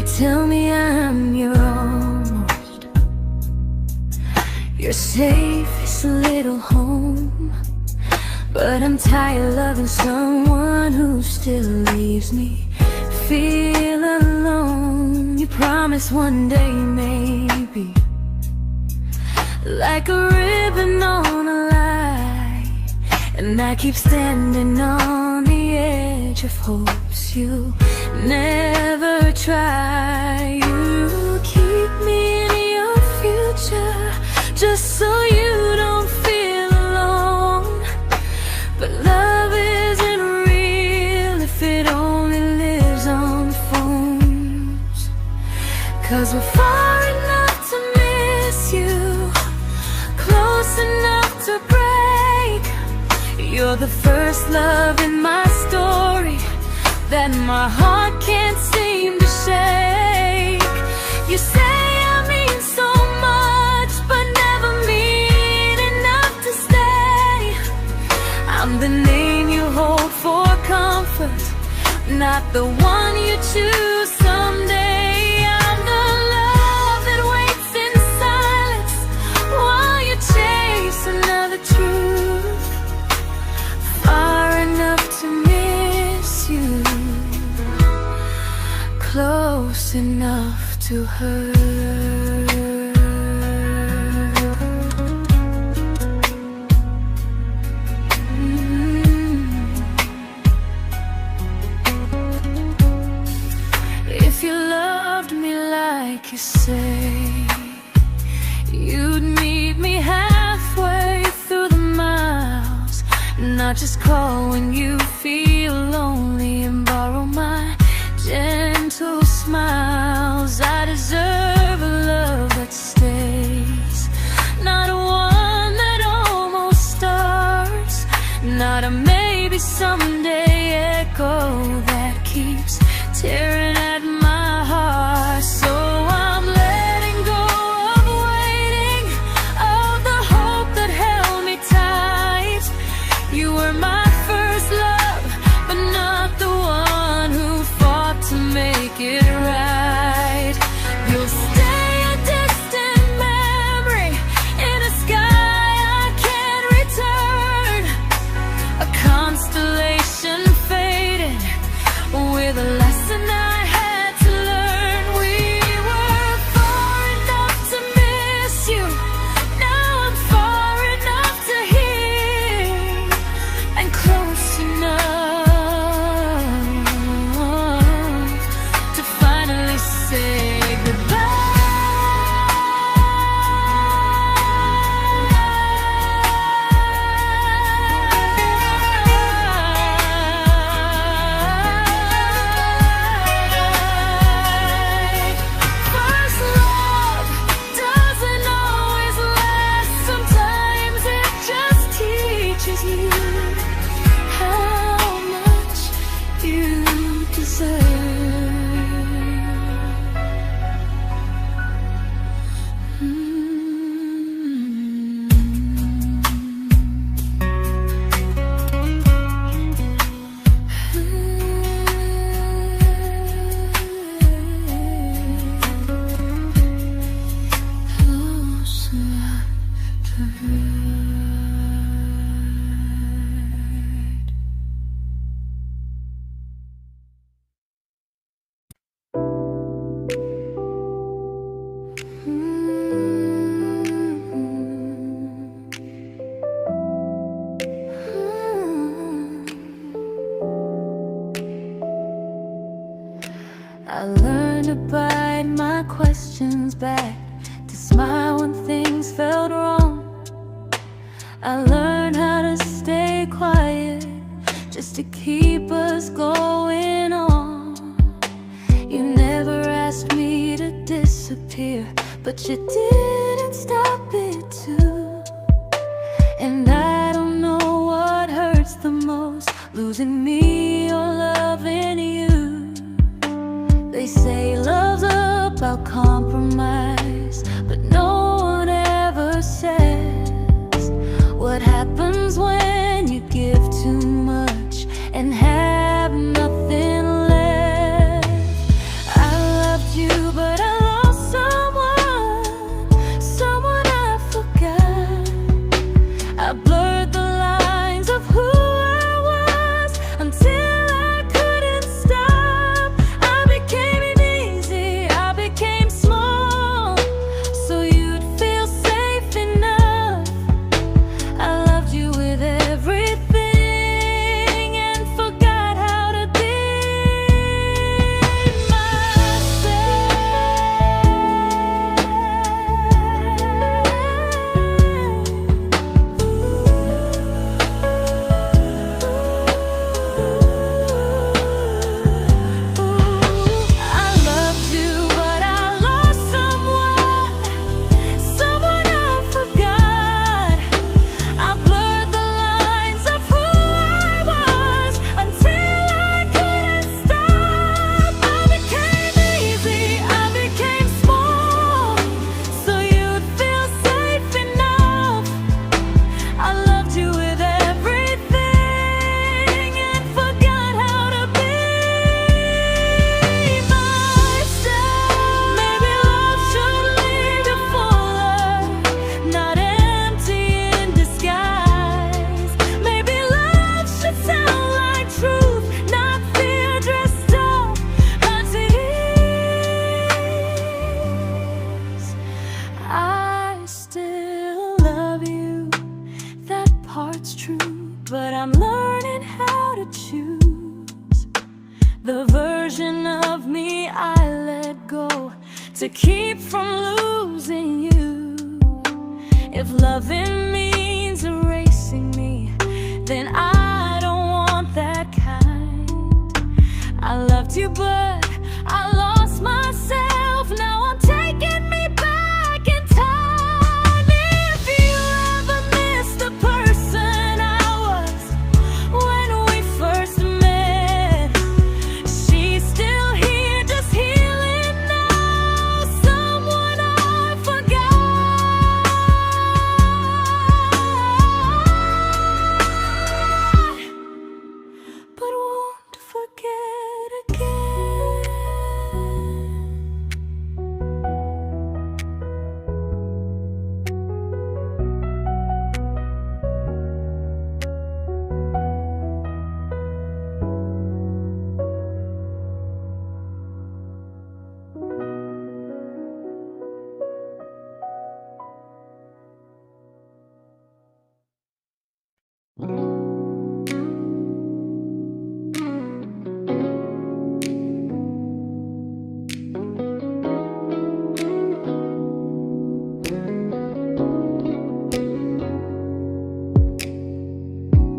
tell me I'm your almost, your safest little home. But I'm tired loving someone who still leaves me feel alone. You promise one day maybe, like a ribbon on a line, and I keep standing on the edge of hopes you never try. You keep me in your future just so you don't feel alone. But love isn't real if it only lives on phones. 'Cause we're far enough to miss you, close enough to break. You're the first love in my story that my heart can't seem to shake. You say I mean so much, but never mean enough to stay. I'm the name you hold for comfort, not the one you choose someday. I'm the love that waits in silence while you chase another truth. Far enough to miss you, close enough to hurt. If you loved me like you say, you'd meet me halfway through the miles, not just call when you feel lonely and borrow my gentle smiles. I deserve a love that stays, not a one that almost starts, not a maybe someday echo that keeps tearing at my heart. So I'm letting go of waiting, of the hope that held me tight. You were my first love, but not the one who fought to make it right. You'll stay a distant memory in a sky I can't return, a constellation faded with a lesson I had to learn. We were far enough to miss you, now I'm far enough to hear, and close enough to finally say goodbye. First love doesn't always last, sometimes it just teaches you how much you deserve. Close enough to hurt. I learned to bite my questions back, to smile when things felt wrong. I learned how to stay quiet just to keep us going on. You never asked me to disappear, but you didn't stop it too. And I don't know what hurts the most, losing me or loving you. They say love's about compromise, but no one ever says what happens when you give too much and have nothing left. I loved you to keep from losing you. If loving means erasing me, then I don't want that kind. I loved you, but I lost myself. Now I'm taking me back in time. If you ever miss the person I was when we first met, she's still here, just healing now. Someone I forgot, but won't forget again.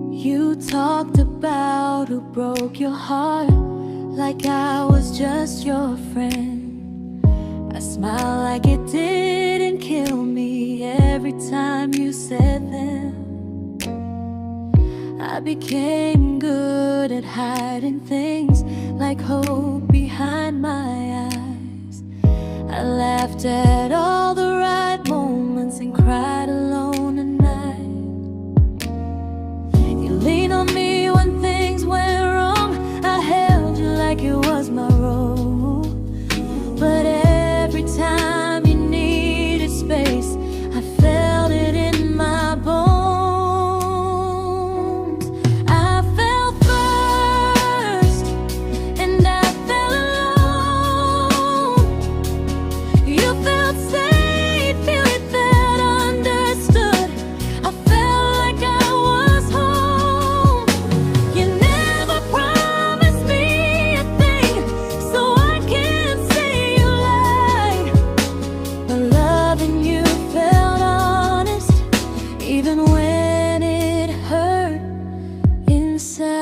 You talked about who broke your heart, like I was just your friend. I smiled like it didn't kill me every time you said them. I became good at hiding things like hope behind my eyes. I laughed at all the right moments and cried alone at night. You leaned on me when things went wrong. I held you like it was my role. But every time you needed space, I felt it in my bones. I fell first, and I fell alone. You felt safe, feeling that understood. I felt like I was home. You never promised me a thing, so I can't say you lied. But loving you felt honest, even when it hurt inside.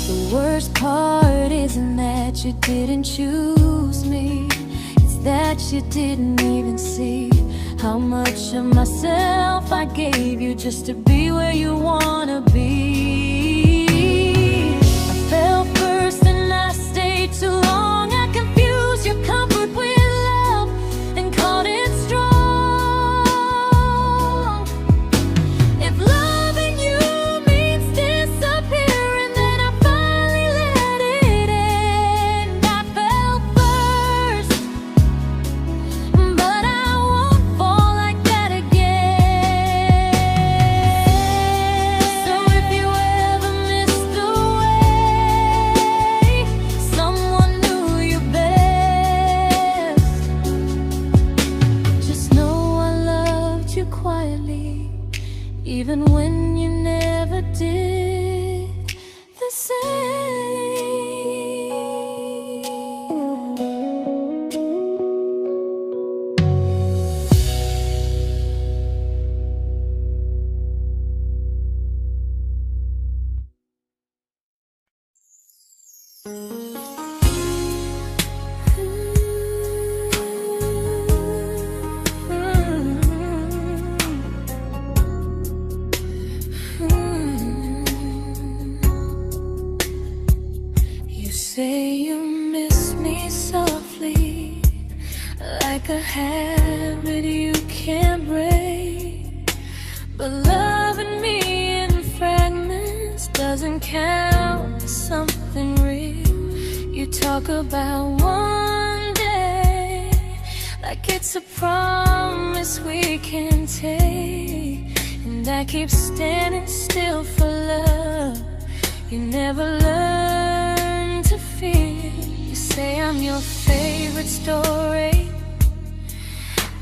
The worst part isn't that you didn't choose me, it's that you didn't even see how much of myself I gave you just to be where you wanna be. I fell first and I stayed too long. I confused your comfort with love and called it strong. If loving you means disappearing, then I finally let it end. I fell first, but I won't fall like that again. So if you ever missed the way someone knew you best, just know I loved you quietly, even when you never did the same. You say you miss me softly, like a habit you can't break. But loving me in fragments doesn't count as something real. You talk about one day like it's a promise we can take, and I keep standing still for love. You never learn to feel. You say I'm your favorite story,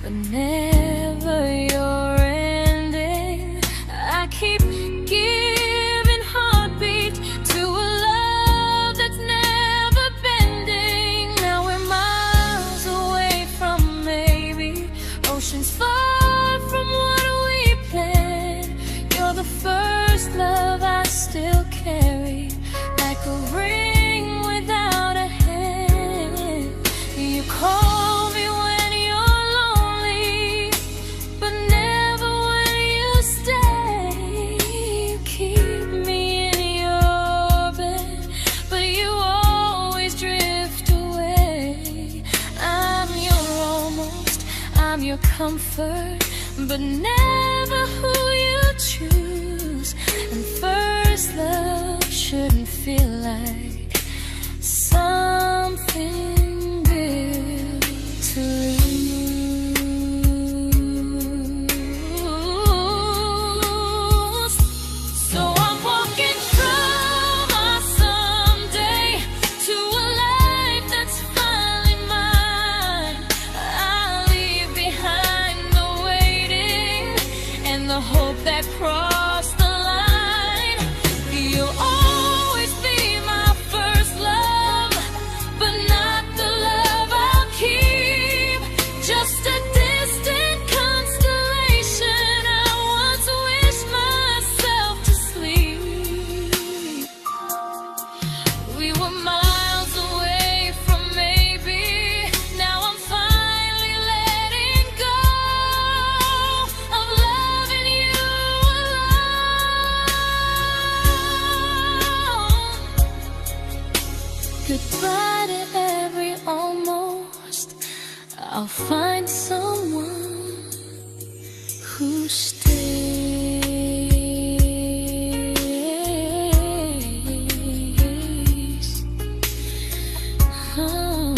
but never your ending. I keep giving heart a ring without a hand. You call me when you're lonely, but never when you stay. You keep me in your bed, but you always drift away. I'm your almost, I'm your comfort, but never who you choose. And first love shouldn't feel like something built to lose. So I'm walking from my someday to a life that's finally mine. I'll leave behind the waiting and the hope that crossed the line. You'll always be my first love, but not the love I'll keep. Just a distant constellation I once wished myself to sleep. We were miles away from maybe. Now I'm finally letting go of loving you alone. Goodbye to every almost. I'll find someone who stays. Oh.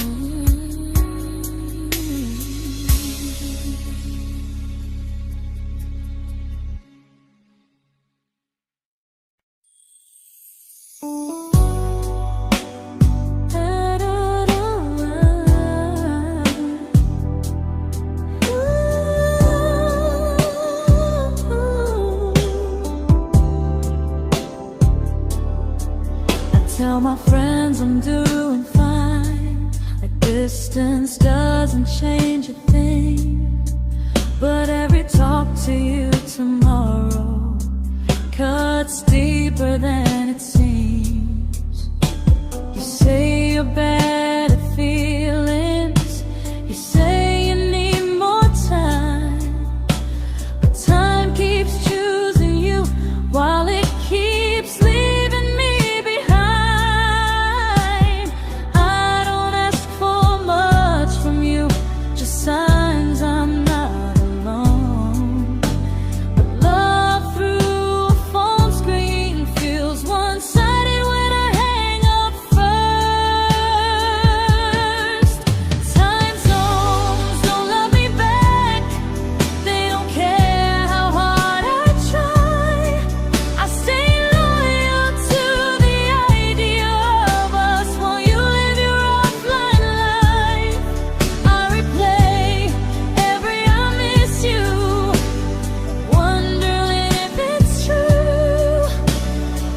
Tell my friends I'm doing fine, like distance doesn't change a thing. But every talk to you tomorrow cuts deeper than it seems. You say you're bad at feelings, you say you need more time, but time keeps choosing you while it keeps leaving me behind. I don't ask for much from you, just signs I'm not alone. But love through a phone screen feels one-sided when I hang up first. Time zones don't love me back, they don't care how hard I try. I stay loyal to the idea of us while you live your offline life. I replay every I miss you, wondering if it's true.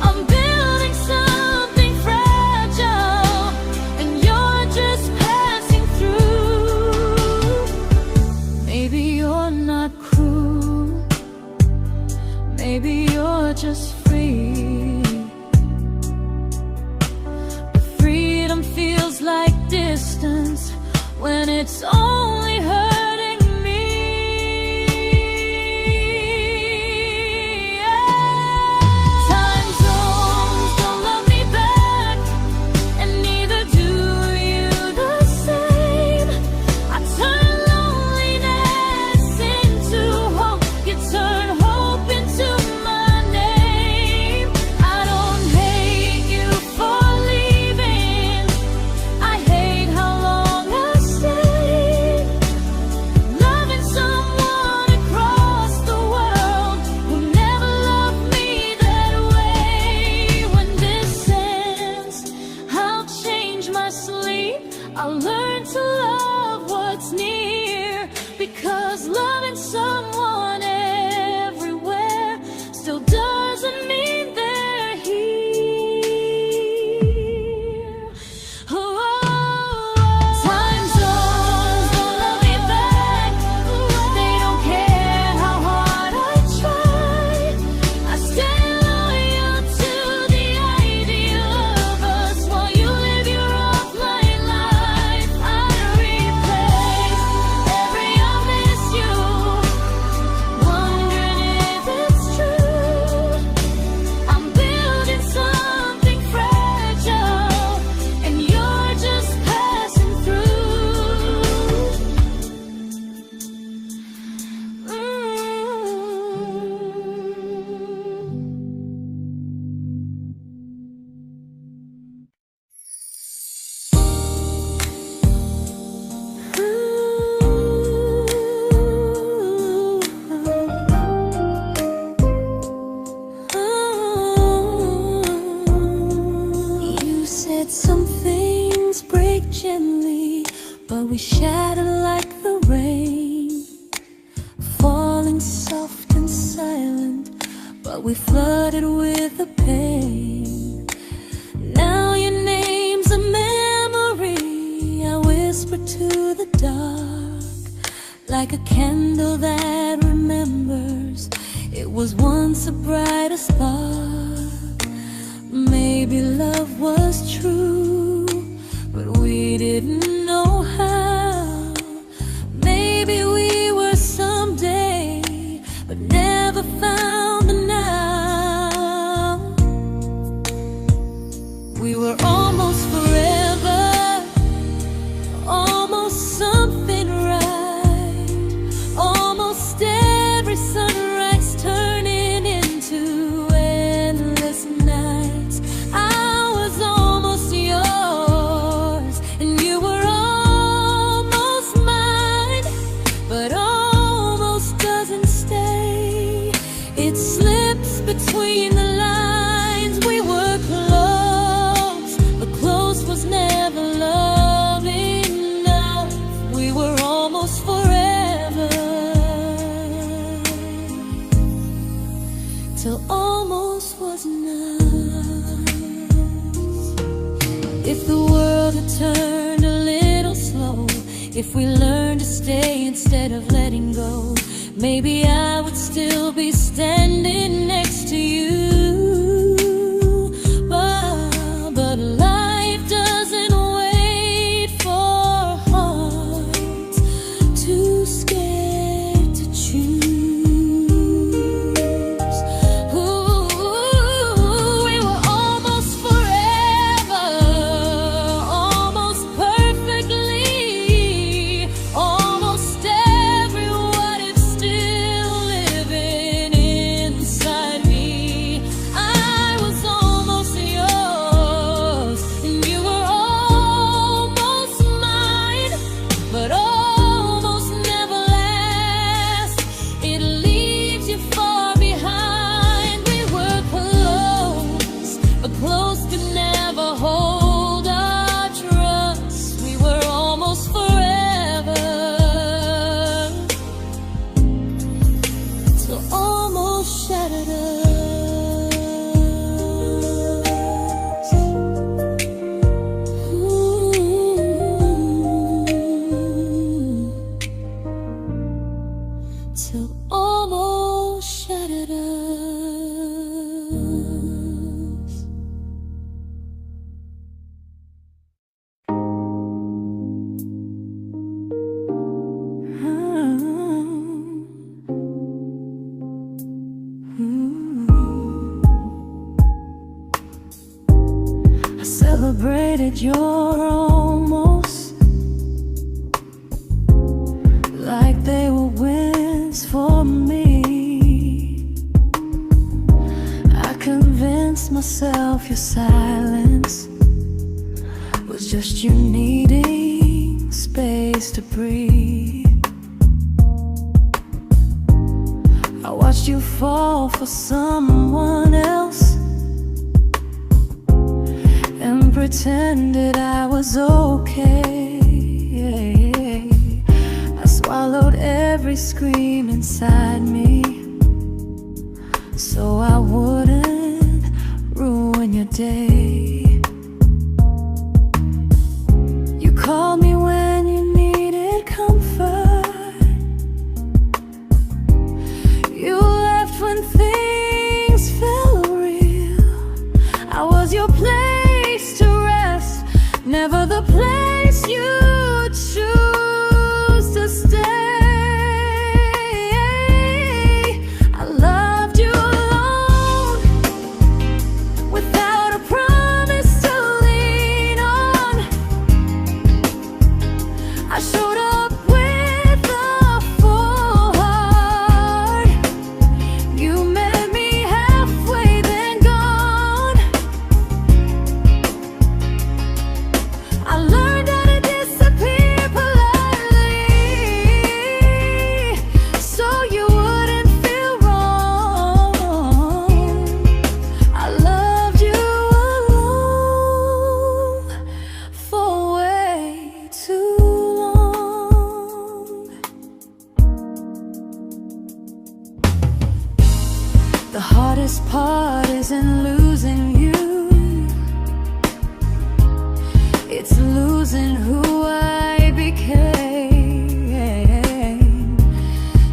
I'm building something fragile, and you're just passing through. Maybe you're not cruel, maybe you're just free. But freedom feels like distance when it's only hurting me. Time zones don't love me back, and neither do you the same. I turn loneliness into hope, you turn hope into my name. I don't hate you for leaving, I hate how long I stayed. we shattered like the rain, falling soft and silent, but we flooded with the pain. Now your name's a memory I whisper to the dark, like a candle that remembers it was once a brighter spark. Maybe love was true, but we didn't know how. Maybe we were someday, but never found the now. We were almost forever, almost something right, almost every sunrise turning into endless nights. I was almost yours, and you were almost mine, but almost doesn't stay. It slips between the lines. We were close, but close was never love enough. We were almost forever, till almost was enough. If the world had turned a little slow, if we learned to stay instead of letting go, maybe I would still be standing next to you. But life doesn't wait for hearts too scared to choose. Ooh, we were almost forever, almost perfectly, almost every what if still living inside me. I was almost yours, and you were almost mine, but almost never lasts. It leaves you far behind. We were close, but close could never hold our trust. We were almost forever, till almost shattered us. Ooh, till almost shattered us. I celebrated your almost like they were wins for me. I convinced myself your silence was just you needing space to breathe. I watched you fall for someone else and pretended I was okay. I swallowed every scream inside me so I wouldn't ruin your day. You called me when you needed comfort. You left when things felt real. I was your place to rest, never the place you choose to stay. I loved you alone, without a promise. heart isn't losing you, it's losing who I became.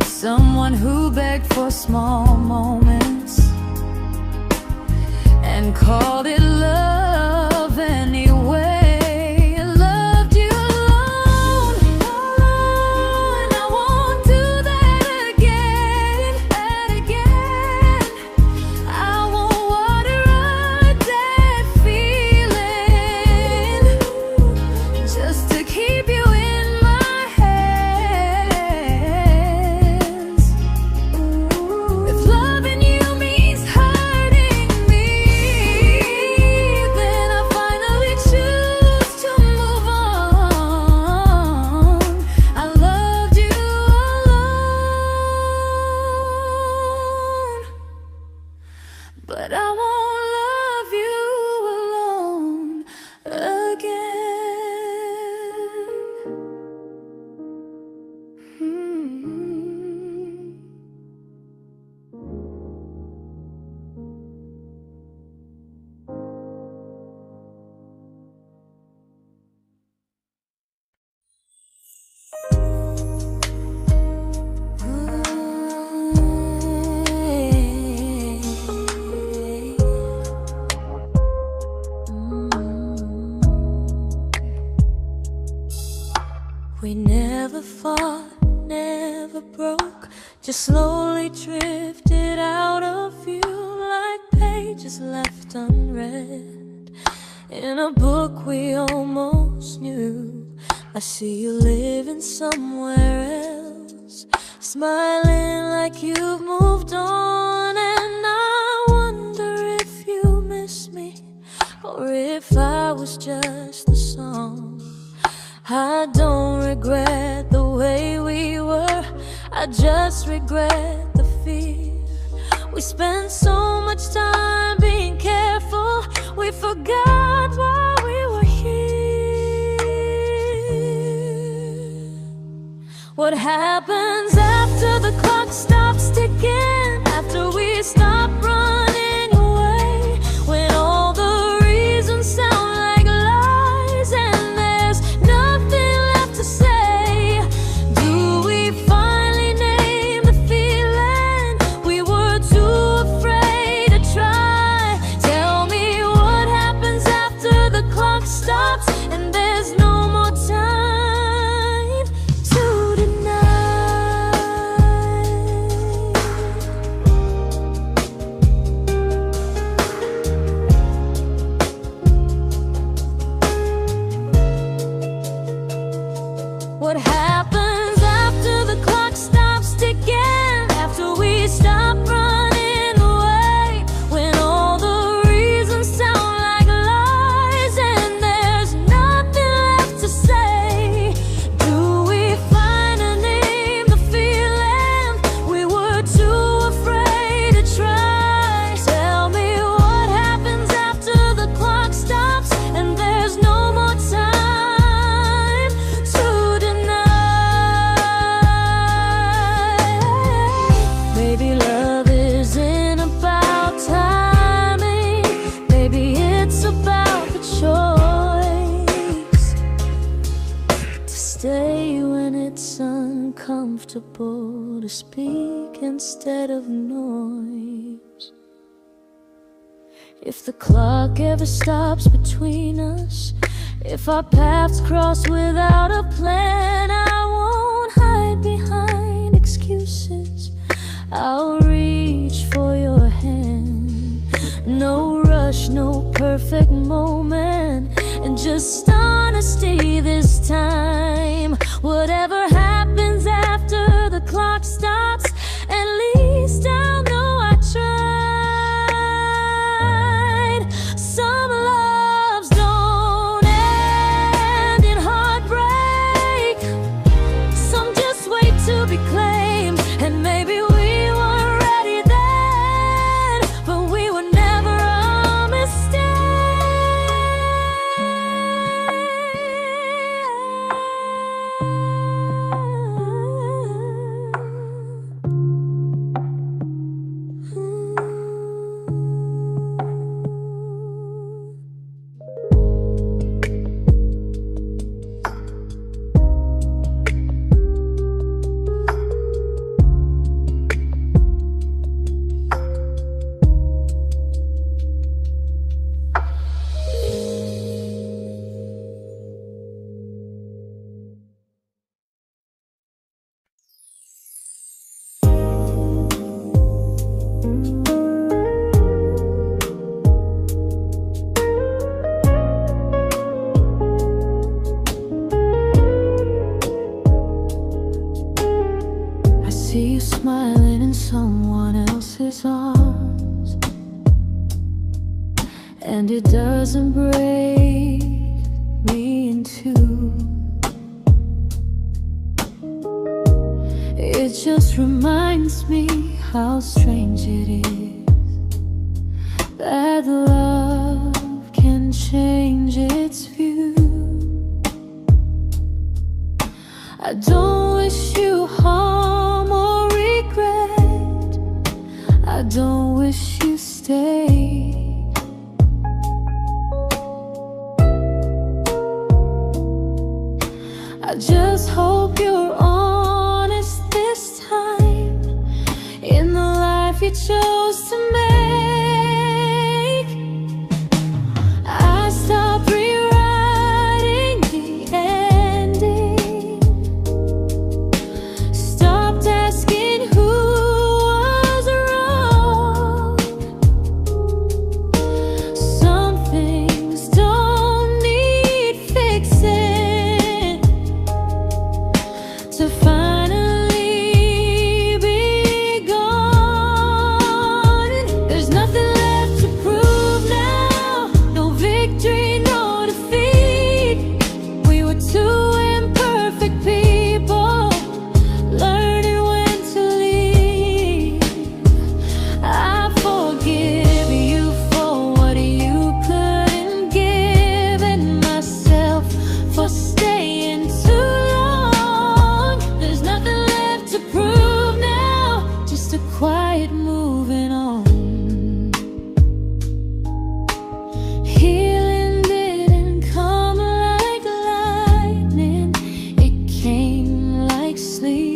Someone who begged for small moments and called it love anyway. Loved you alone, alone. I won't do that again, and again. I won't water a dead feeling just to keep you in my hands. If loving you means hurting me, then I finally choose to move on. I loved you alone, but I won't love you alone again. We never fought, never broke, just slowly drifted out of view like pages left unread in a book we almost knew. I see you living somewhere else, smiling like you've moved on, and I wonder if you miss me or if I was just the song. I don't regret the way we were, I just regret the fear. We spent so much time being careful, we forgot why we were here. What happens after the clock stops ticking, after we stop running away, when all the reasons sound like lies and there's nothing left to say? Do we finally name the feeling we were too afraid to try? Tell me what happens after the clock stops and there's no more time to deny. What happens after the clock stops ticking, after we stop running away, when all the reasons sound like lies and there's nothing left to say? Do we finally name the feeling we were too afraid to try? Tell me what happens after the clock stops and there's no more time to deny. Maybe love isn't about timing, maybe it's about the choice to stay when it's uncomfortable, to speak instead of noise. If the clock ever stops between us, if our paths cross without a plan, I won't hide behind excuses, I'll reach for your hand. No rush, no perfect moment, and just honesty this time. Whatever happens after the clock stops, at least I'll know I tried. Some loves don't end in heartbreak, some just wait to be claimed, and maybe we weren't ready then, but we were never a mistake. and it doesn't break me in two. It just reminds me how strange it is that love can change its view. I don't wish you harm or regret. I don't wish you stay. I just hope you're honest this time in the life you chose to make. I stopped rewriting the ending, stopped asking who was wrong. Some things don't need fixing to finally be gone. There's nothing left to prove now, no victory, no defeat. We were two imperfect people, learning when to leave. I forgive you for what you couldn't give, and myself for staying too long. There's nothing left to prove now, just a quiet moving on. Healing didn't come like lightning, it came like sleep.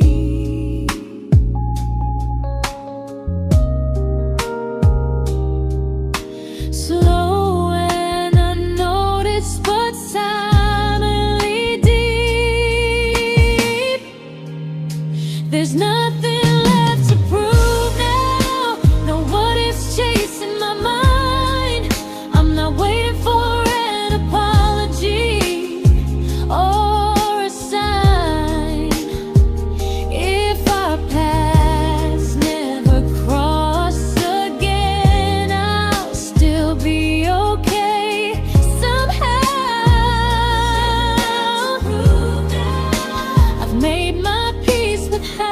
Slow and unnoticed, but silently deep. There's nothing left to prove now, no what ifs chasing my mind. I'm not waiting for an apology or a sign. If our paths never cross again, I'll still be okay somehow. I've made my peace with how.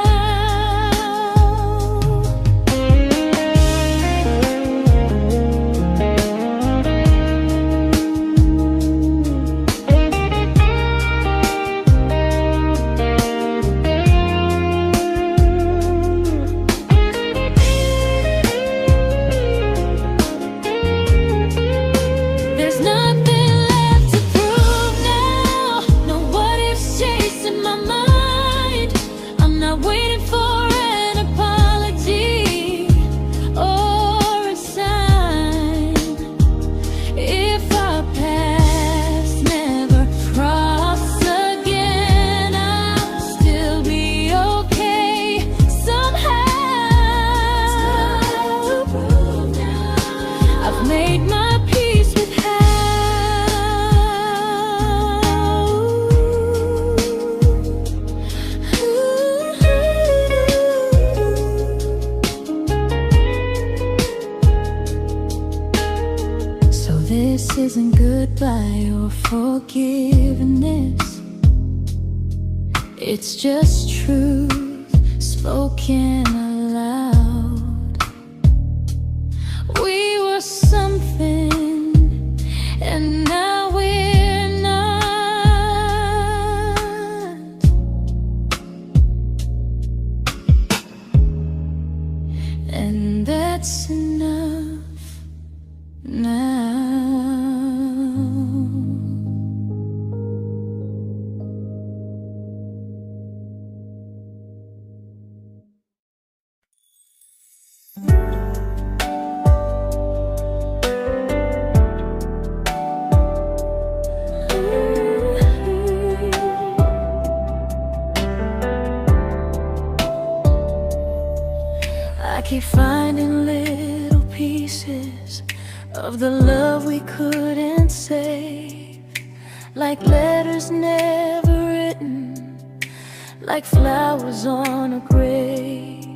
There's nothing left to prove now, no what ifs chasing my mind. I'm not waiting for an apology or a sign. If our paths never cross again, I'll still be okay somehow. I've made my peace with how. So this isn't goodbye or forgiveness, it's just truth spoken aloud. We were something, and now we're not. And that's enough now. I keep finding little pieces of the love we couldn't save, like letters never written, like flowers on a grave.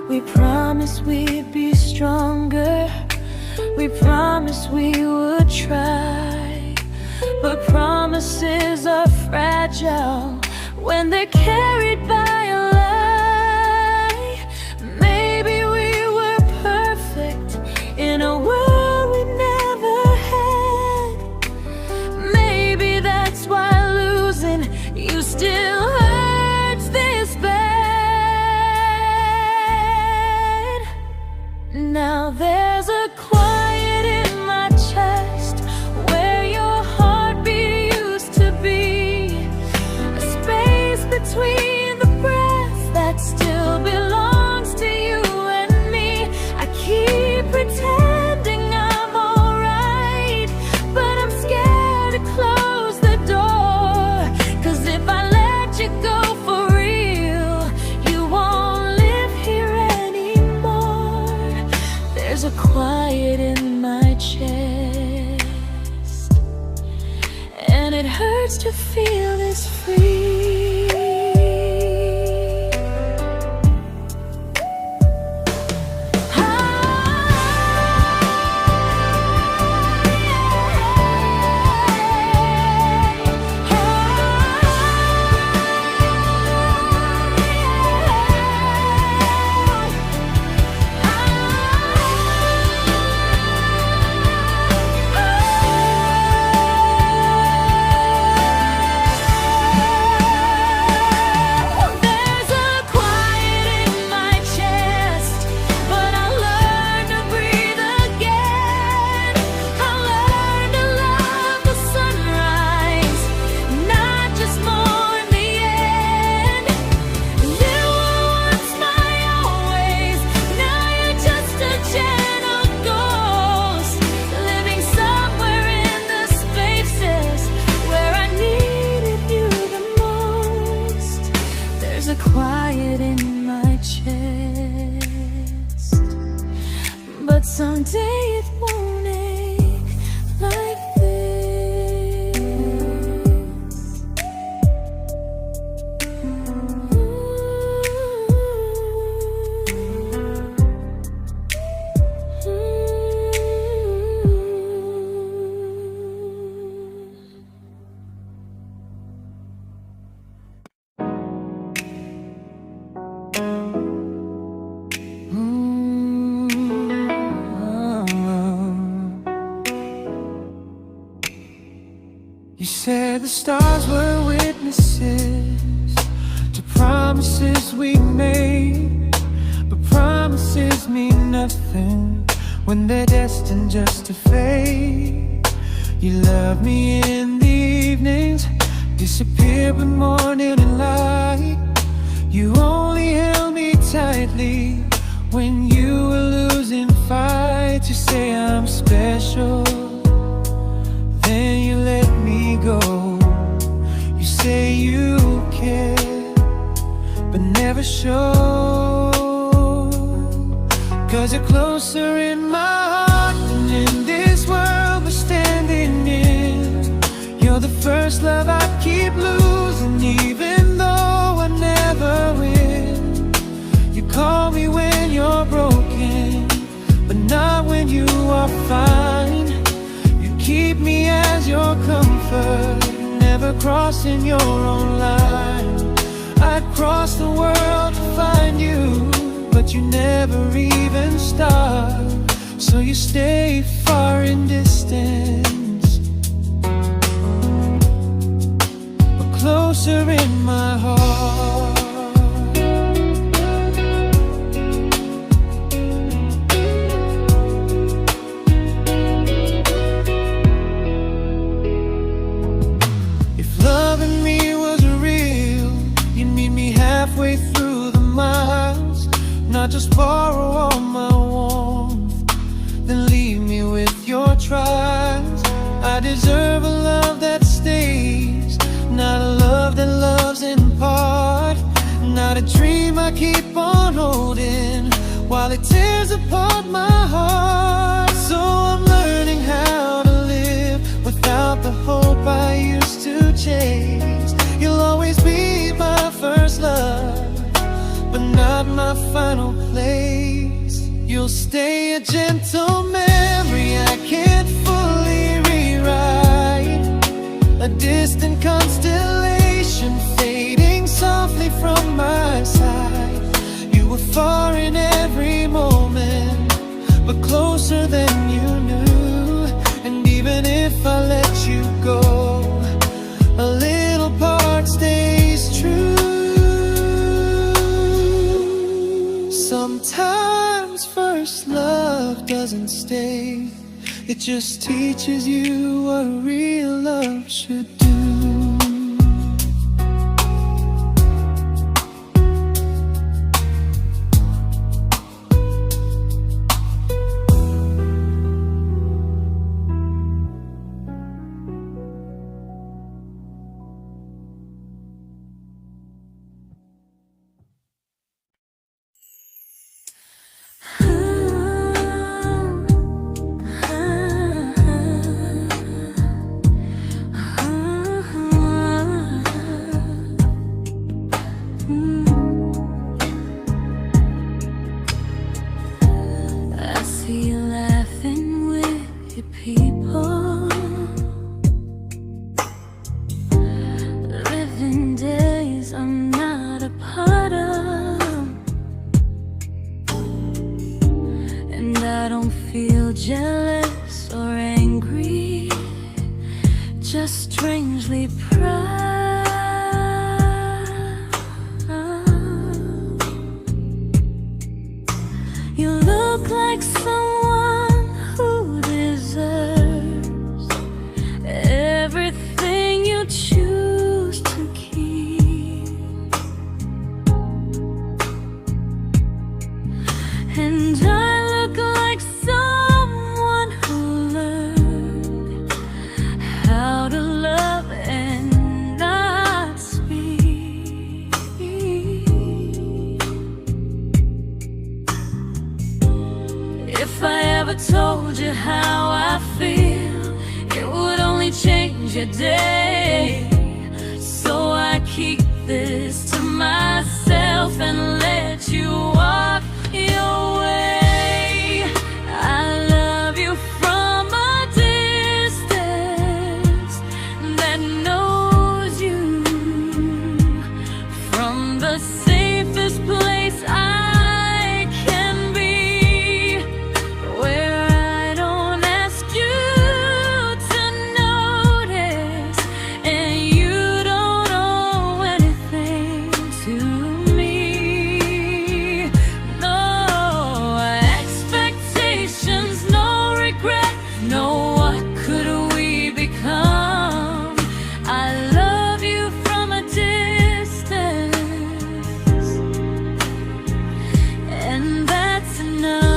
We promised we'd be stronger, We promised we would try, but promises are fragile when they're carried by a lie. Maybe we were perfect in a world we never had. Maybe that's why losing you still hurts this bad. Now there's a quiet in my chest where your heartbeat used to be, a space between the breaths that still belongs to you and me. I keep pretending I'm alright, but I'm scared to close the door, 'cause if I let you go for real, you won't live here anymore. There's a quiet in my chest, and it hurts to feel this free. Quiet in my chest, but someday it won't ache like this. You said the stars were witnesses to promises we made, but promises mean nothing when they're destined just to fade. You love me in the evenings, disappear when morning and light. You only held me tightly when you were losing fights. You say I'm special, then you let me go. You say you care, but never show, 'cause you're closer in my heart than in this world we're standing in. You're the first love I keep losing, even though I never win. You call me when you're broken, but not when you are fine. Keep me as your comfort, never crossing your own line. I'd cross the world to find you, but you never even start. So you stay far in distance, but closer in my heart. Halfway through the miles, not just borrow all my warmth, then leave me with your trials. I deserve a love that stays, not a love that loves in part, not a dream I keep on holding while it tears apart my heart. So I'm learning how to live without the hope I used to chase. You'll always be my first love, but not my final place. You'll stay a gentle memory doesn't stay. It just teaches you what real love should do. Jealous or angry, just strangely proud. You look like someone who deserves everything you choose to keep. And I look like someone who learned how to love and not speak. If I ever told you how I feel, it would only change your day. So I keep this to myself and let you walk your way. I love you from a distance that knows you, from the safest place I can be, where I don't ask you to notice and you don't owe anything to me. No expectations, no regret, no what could we become. I love you from a distance, and that's enough.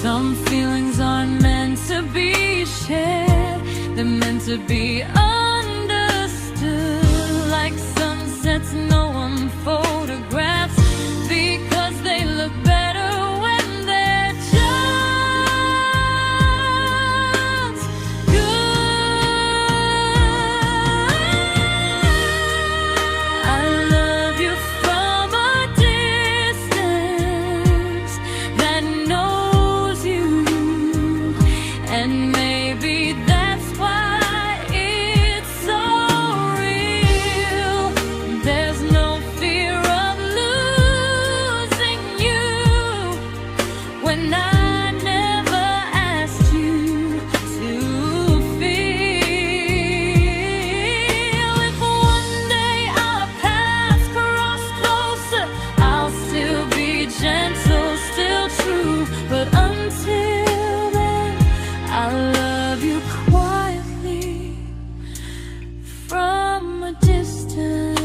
Some feelings aren't meant to be shared, they're meant to be understood, like sunsets no one photographs, because they look better when they're just good. I love you from a distance that knows you, and maybe that's why it's so real. There's no fear of losing you when I never asked you to feel. If one day our paths cross closer, I'll still be gentle, still true. But until then, I love you quietly from a distance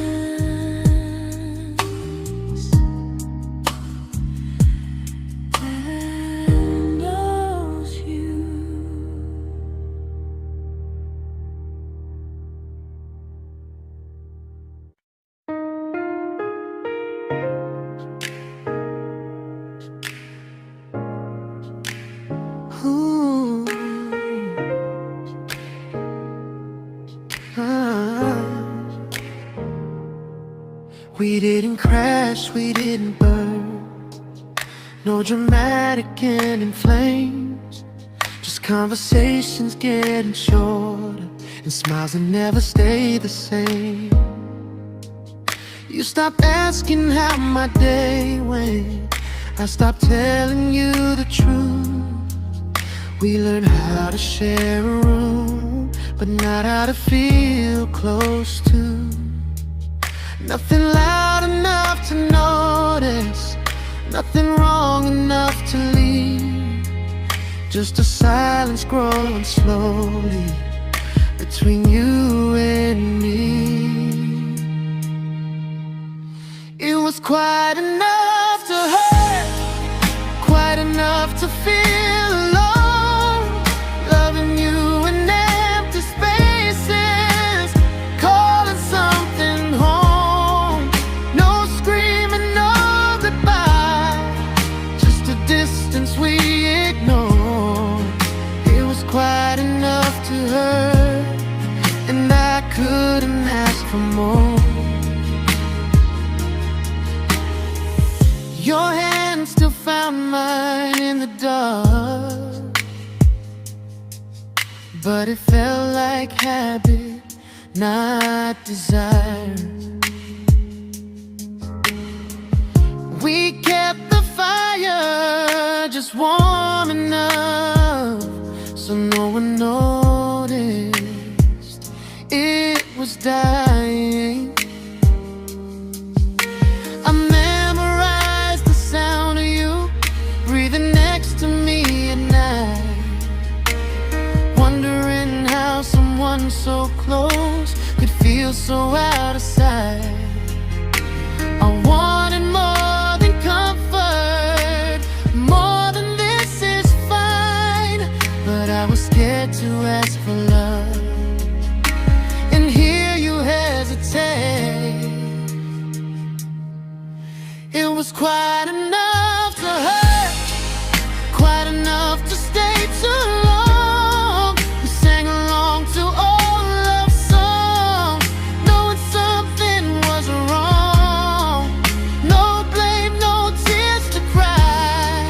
that knows you. Ooh. Ah. We didn't crash, we didn't burn, no dramatic end in flames, just conversations getting shorter and smiles that never stay the same. You stopped asking how my day went, I stopped telling you the truth. We learned how to share a room, but not how to feel close to. Nothing loud enough to notice, nothing wrong enough to leave. Just a silence growing slowly between you and me. It was quite enough to hurt, quite enough to feel alone. Loving you in empty spaces, calling something home. No screaming, no goodbye, just a distance we ignored. It was quite enough to hurt, and I couldn't ask for more. Your hand still found mine in the dark, but it felt like habit, not desire. We kept the fire just warm enough so no one noticed it was dying. I memorized the sound of you breathing next to me at night, wondering how someone so close could feel so out of sight. I wanted more than comfort, more than this is fine, but I was scared to ask for love and hear you hesitate. It was quite enough to hurt, quite enough to stay too long. We sang along to old love songs, knowing something was wrong. No blame, no tears to cry,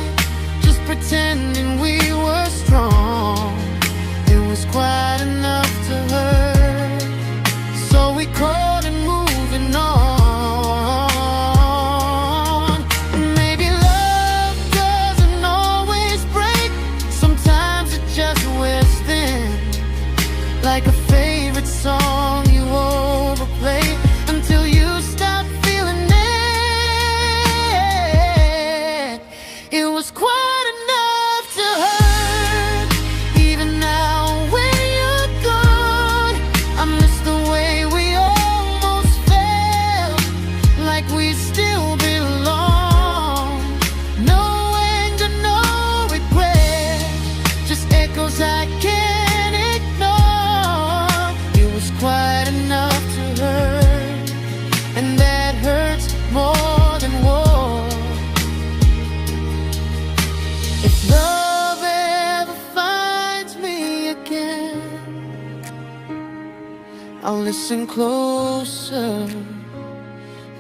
just pretending we were strong. It was quite enough to hurt, so we called it moving on. Maybe love doesn't always break, sometimes it just wears thin, like a favorite song you overplay until you stop feeling it. It was quite enough to hurt, even now when you're gone. I miss the way we almost felt, like we still belong. No anger, no regret, just echoes I can't ignore. It was quite enough to hurt, and that hurts more than war. If love ever finds me again, I'll listen closer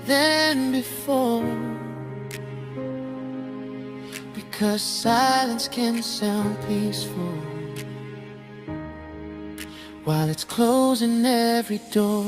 than before, because silence can sound peaceful while it's closing every door.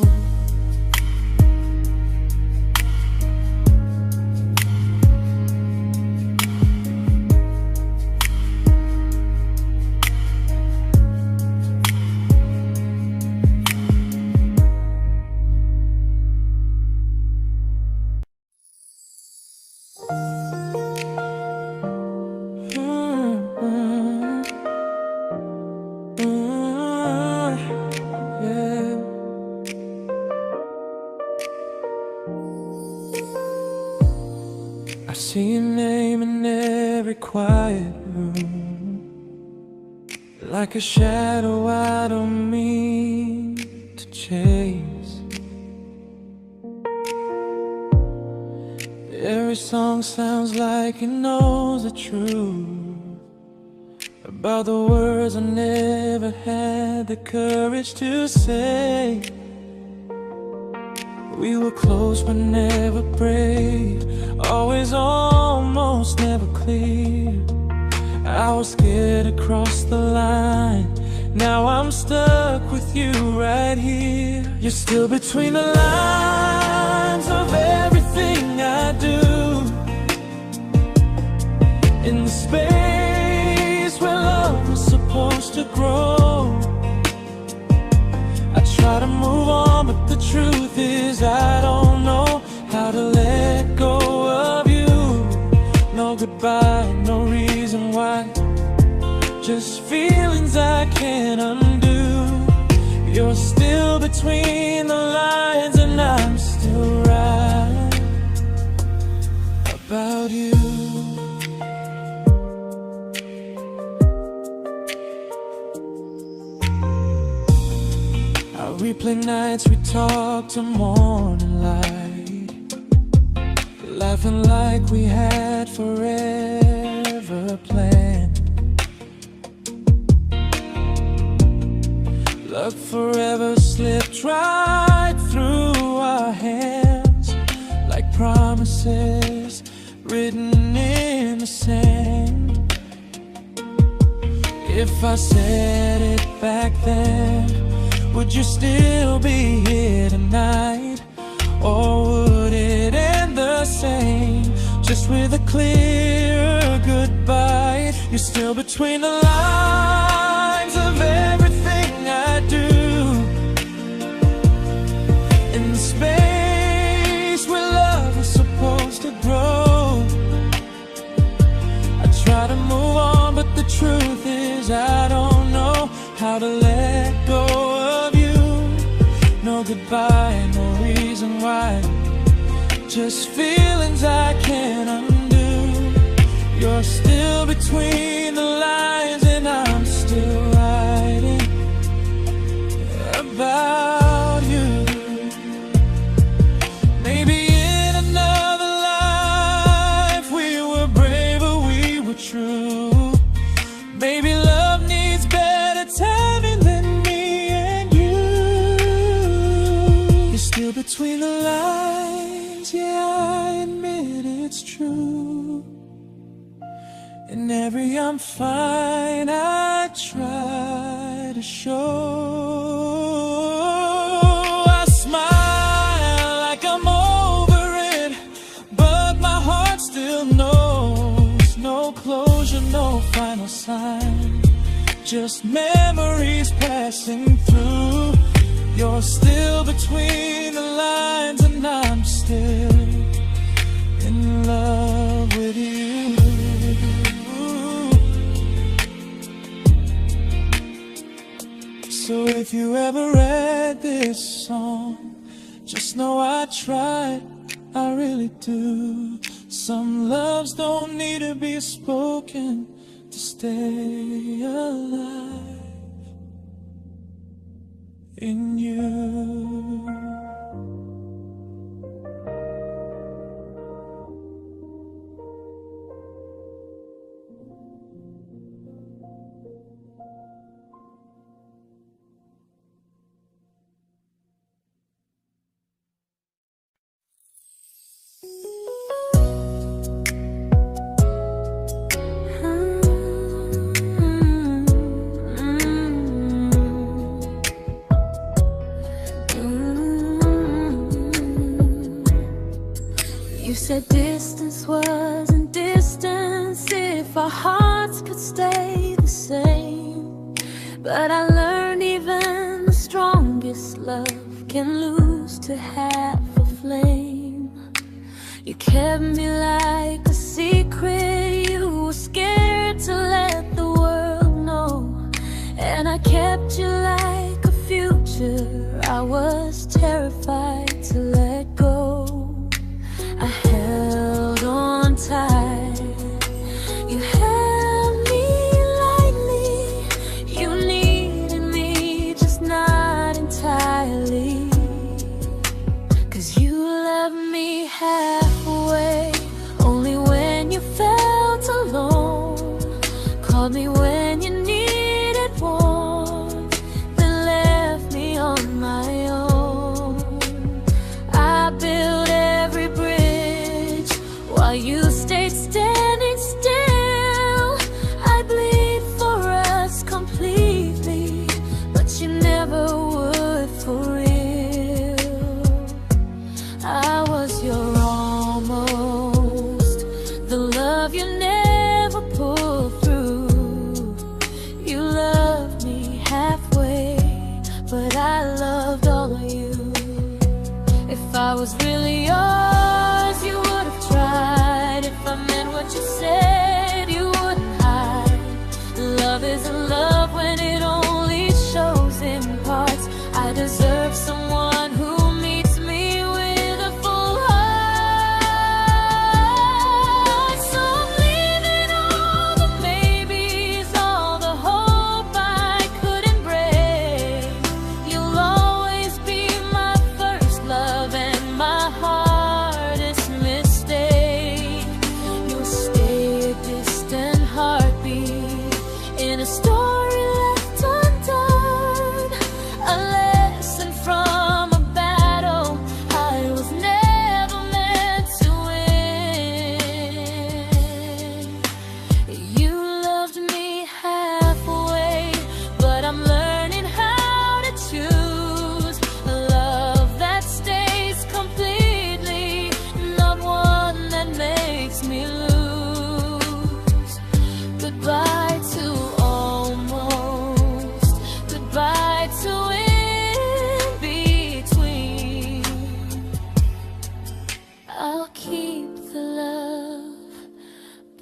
I see your name in every quiet room, like a shadow I don't mean to chase. Every song sounds like it knows the truth about the words I never had the courage to say. We were close but never brave, always almost never clear. I was scared to cross the line, now I'm stuck with you right here. You're still between the lines of everything I do, in the space where love was supposed to grow. I try to move on, but the truth is I don't know about you. I replay nights we talk to morning light, laughing like we had forever planned. Luck forever slipped right through our hands, like promises written in the sand. If I said it back then, would you still be here tonight? Or would it end the same, just with a clear goodbye? You're still between the lines of everything I do, in the space where love was supposed to grow. I try to move on, but the truth is I don't know how to let go of you. No goodbye, no reason why, just feelings I can't undo. You're still between the lines and I'm still writing about you. Maybe in another life we were braver, we were true. Maybe love needs better timing than me and you. You're still between the lines, yeah, I admit it's true. In every I'm fine I try to show. I smile like I'm over it, but my heart still knows. No closure, no final sign, just memories passing through. You're still between the lines and I'm still in love with you. So if you ever read this song, just know I tried, I really do. Some loves don't need to be spoken to stay alive in you. You said distance wasn't distance if our hearts could stay the same. But I learned even the strongest love can lose to half a flame. You kept me like a secret you were scared to let the world know. And I kept you like a future I was terrified to let go. I held on tight, you held me lightly. You needed me, just not entirely. 'Cause you loved me halfway, only when you felt alone. Called me when you needed warmth, then left me on my own. I built every bridge while you stayed standing still. I bleed for us completely, but you never would for real. I was your almost, the love you never pulled through. You loved me halfway, but I loved all of you. If I was really yours, you would have tried. If I meant what you said, you wouldn't hide. Love isn't love when it only shows in parts. I deserve someone who meets me with a full heart.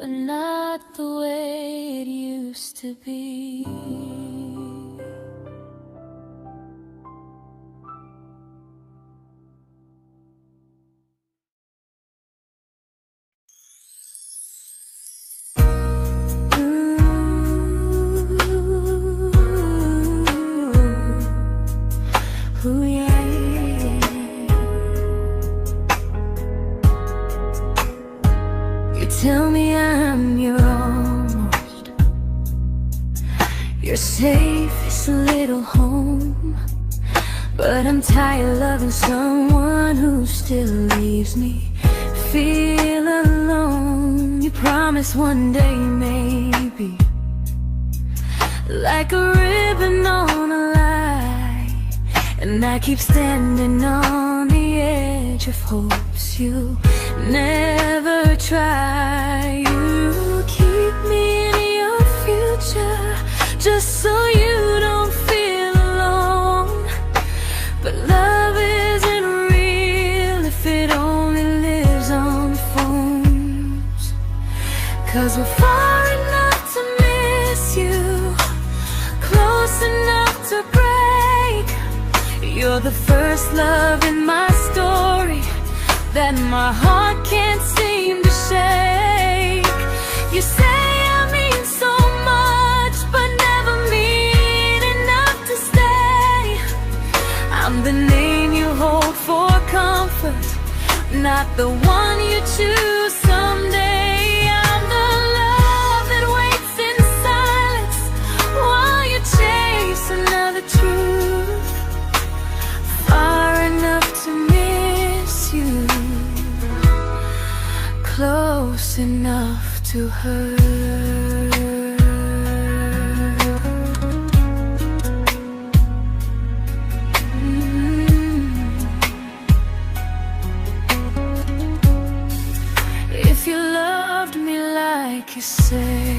but not the way it used to be. Ooh, yeah, yeah. You tell me I'm your almost, your safest little home, but I'm tired loving someone who still leaves me feel alone. You promise one day maybe, like a ribbon on a line, and I keep standing on the edge of hopes you never try. You keep me in your future just so you don't feel alone. But love isn't real if it only lives on phones. 'Cause we're far enough to miss you, close enough to break. You're the first love in my story that my heart can't seem to shake. You say I mean so much, but never mean enough to stay. I'm the name you hold for comfort, not the one you choose someday. I'm the love that waits in silence while you chase another truth. Far enough to miss you, close enough to hurt. If you loved me like you say,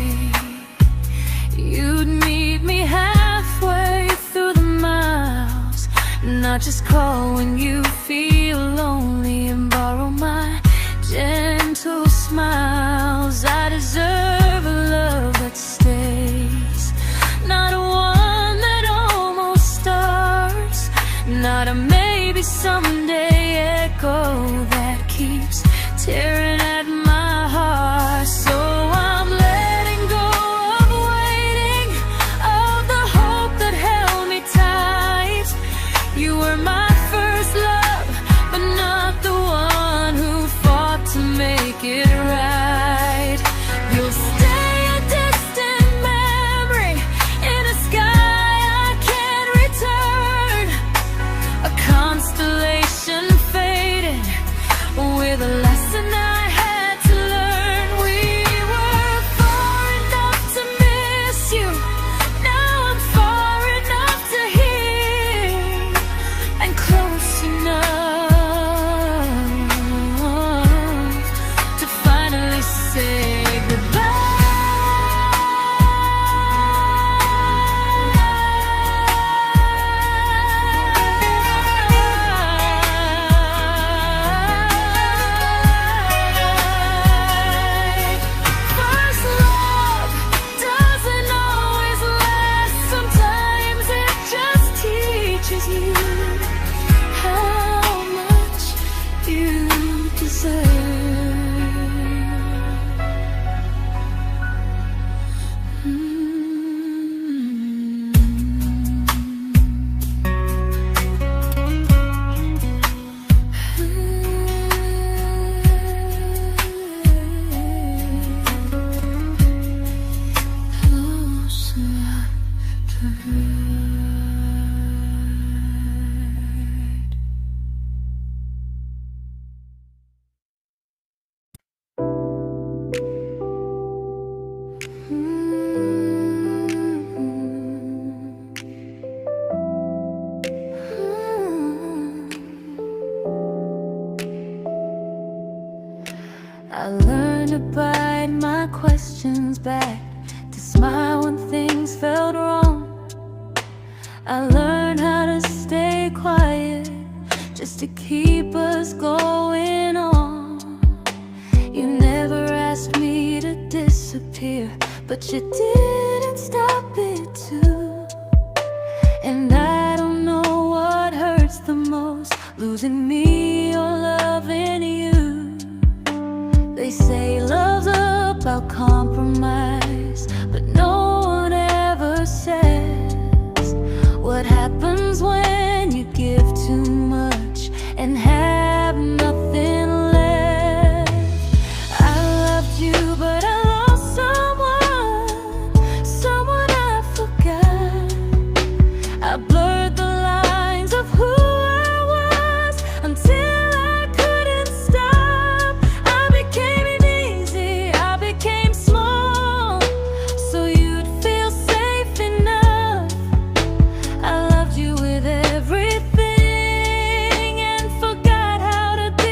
you'd meet me halfway through the miles, not just call when you feel lonely and borrow my gentle smiles. I deserve a love that stays, not one that almost starts, not a maybe someday echo that keeps tearing at my heart. So I'm letting go of waiting, of the hope that held me tight. You were my first love, but not the one who fought to make it right. You'll stay a distant memory in a sky I can't return, a constellation fading with a lesson I had to learn. We were far enough to miss you, now I'm far enough to hear, and close enough to finally say first love doesn't always last. Sometimes it just teaches you how much you deserve. Close enough to hurt. I learned to bite my questions back, to smile when things felt wrong. I learned how to stay quiet just to keep us going on. You never asked me to disappear, but you didn't stop it too. And I don't know what hurts the most, losing me or loving you. They say love's about compromise, but no one ever says what happens when you give too much and have nothing left. I loved you, but I lost someone I forgot. I blurred the lines of who I was until I couldn't stop. I became easy, I became small, so you'd feel safe enough. I loved you with everything and forgot how to be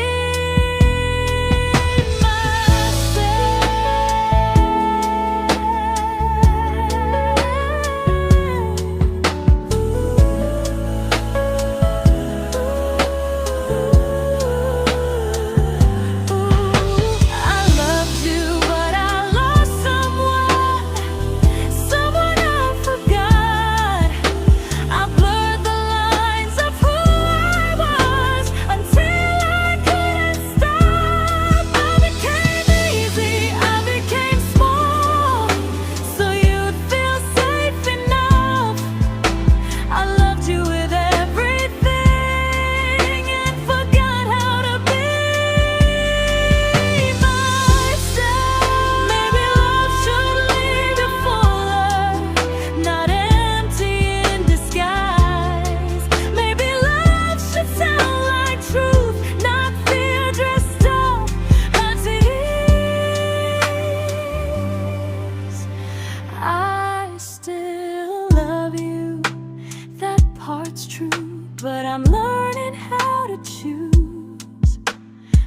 but I'm learning how to choose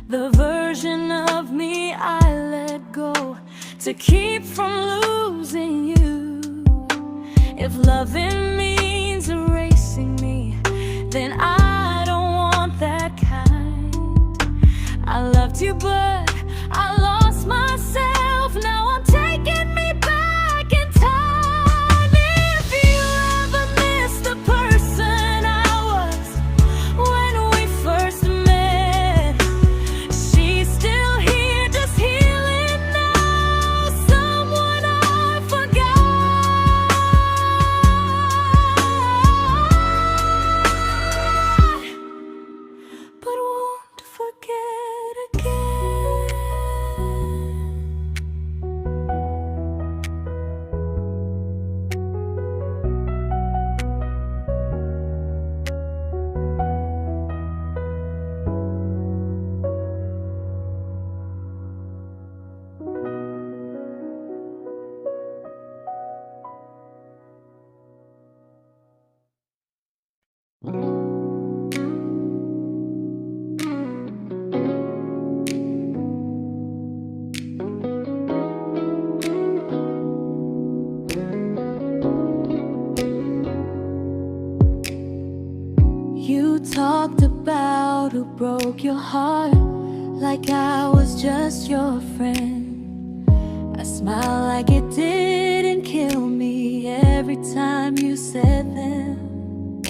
the version of me I let go to keep from losing you. If loving means erasing me, then I don't want that kind. I loved you, but I lost myself. Now I'm taking me back in time. If you ever miss the person I was when we first met, she's still here, just healing now. Someone I forgot, but won't forget again. You talked about who broke your heart, like I was just your friend. I smile like it didn't kill me every time you said them.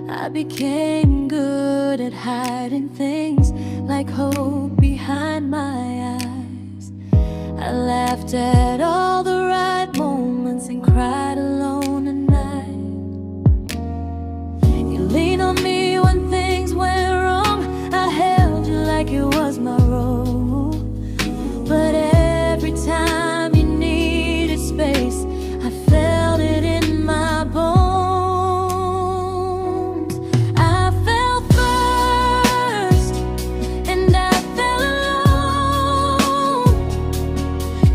I became good at hiding things like hope behind my eyes. I laughed at all the right moments and cried alone at night. You leaned on me when things went wrong. I held you like it was my role. But every time you needed space, I felt it in my bones. I fell first, and I fell alone.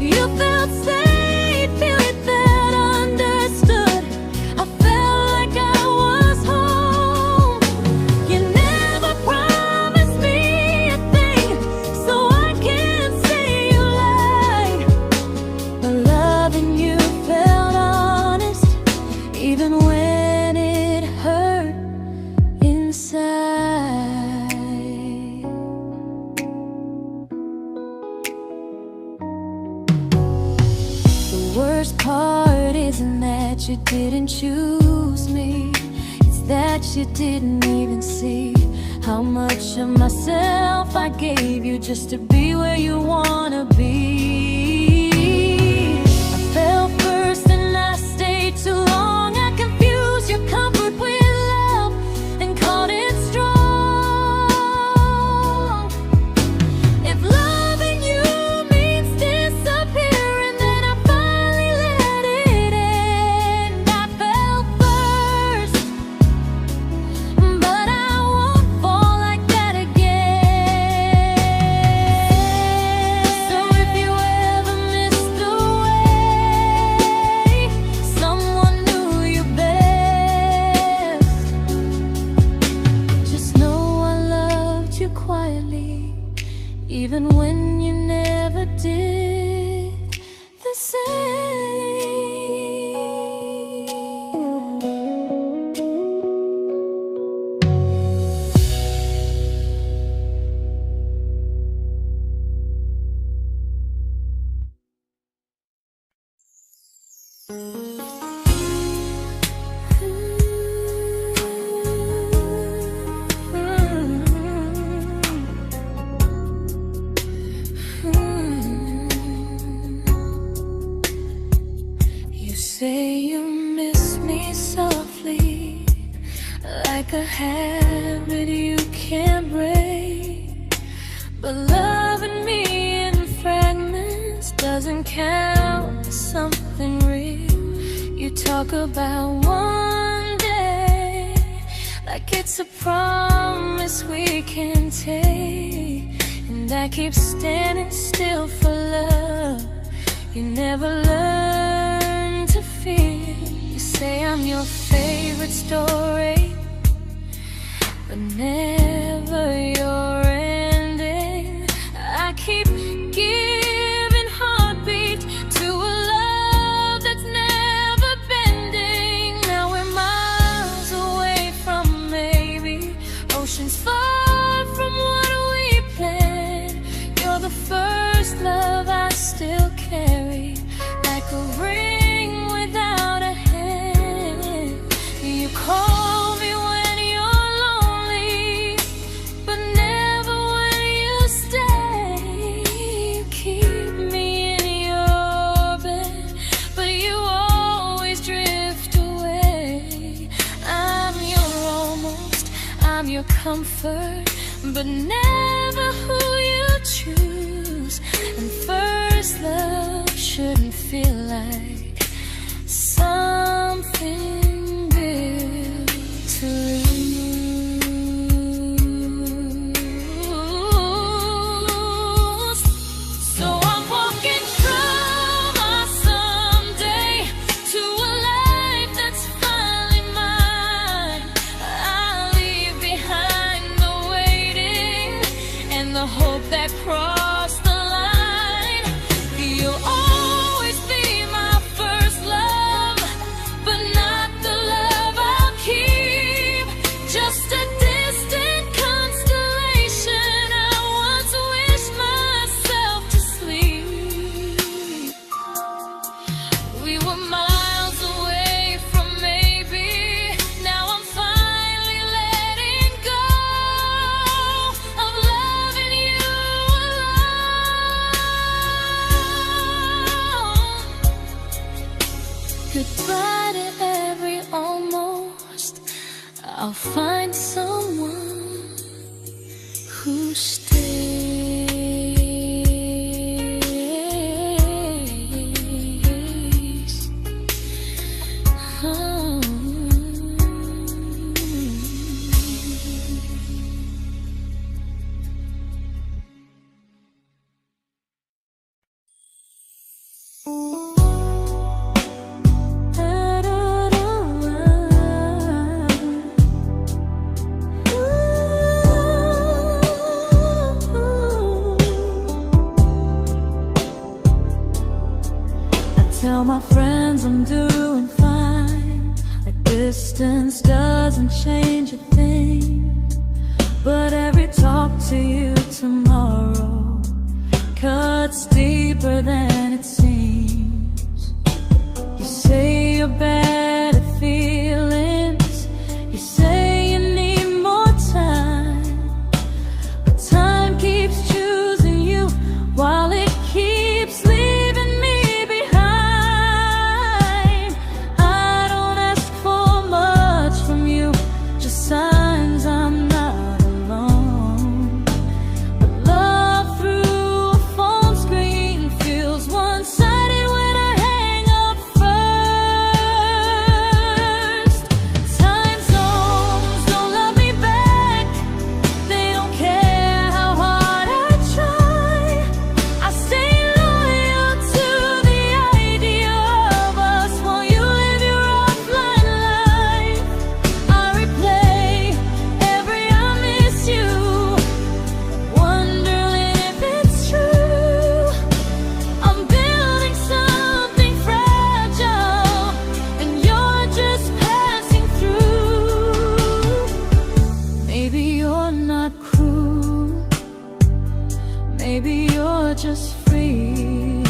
You felt safe. worst part isn't that you didn't choose me, it's that you didn't even see how much of myself I gave you just to be where you wanna be. I fell first and I stayed too long. I confused your comfort with love and called it strong. If loving you means disappearing, then I finally let it end. I fell first, but I won't fall like that again. So if you ever missed the way someone knew you best, just know I loved you quietly, even when you never did the same. You say you miss me softly, like a habit you can't break. But loving me in fragments doesn't count as something real. You talk about one day like it's a promise we can take, and I keep standing still for love. You never learn to feel. You say I'm your favorite story, but never your ending. I keep giving heartbeat to a love that's never bending. Now we're miles away from maybe oceans far from what we planned. You're the first love I still carry, like a ring without a hand. You call me when you're lonely, but never when you stay. You keep me in your bed, but you always drift away. I'm your almost, I'm your comfort, but never who you choose. And first love shouldn't feel like something built to lose. So I'm walking through my someday to a life that's finally mine. I'll leave behind the waiting and the hope that crossed the line. You'll always be my first love, but not the love I'll keep. Just a distant constellation I once wished myself to sleep. We were miles away from maybe. Now I'm finally letting go of loving you alone. Goodbye to every almost. I'll find someone who stays. Oh. Tell my friends I'm doing fine, that distance doesn't change a thing. But every talk to you tomorrow cuts deeper than it seems. your better feelings. You say you need more time, but time keeps choosing you while it keeps leaving me behind. I don't ask for much from you, just signs I'm not alone. But love through a phone screen feels one-sided when I hang up first. Time zones don't love me back, they don't care how hard I try. I stay loyal to the idea of us while you live your offline life. I replay every I miss you, wondering if it's true. I'm building something fragile, and you're just passing through. Maybe you're not cruel, maybe you're just free.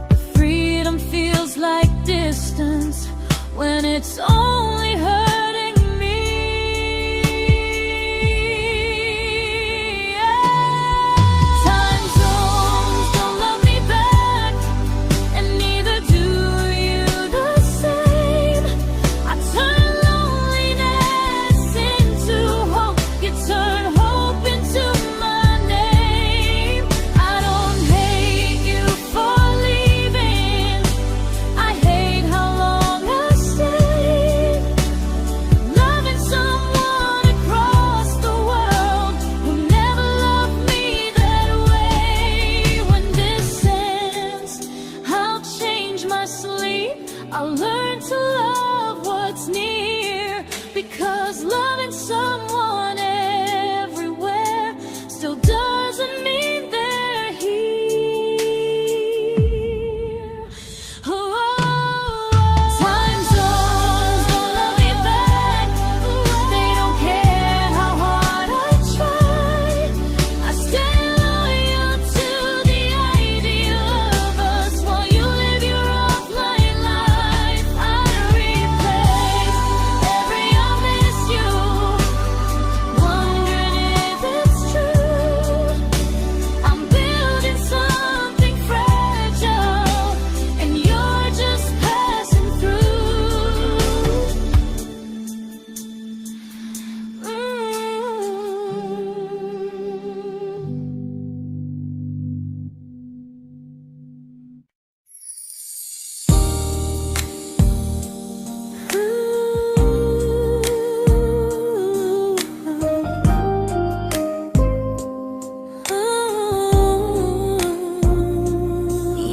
But freedom feels like distance when it's only hurting me. Time zones don't love me back, and neither do you the same. I turn loneliness into hope, you turn hope into my name. I don't hate you for leaving, I hate how long I stayed. Loving someone across the world who never loved me that way. When this ends, I'll change my sleep, I'll learn to love what's near, because loving someone everywhere still doesn't mean they're here. Time zones don't love me back, they don't care how hard I try. I stay loyal to the idea of us while you live your offline life. I replace every I miss you, wondering if it's true. I'm building something fragile, and you're just passing through.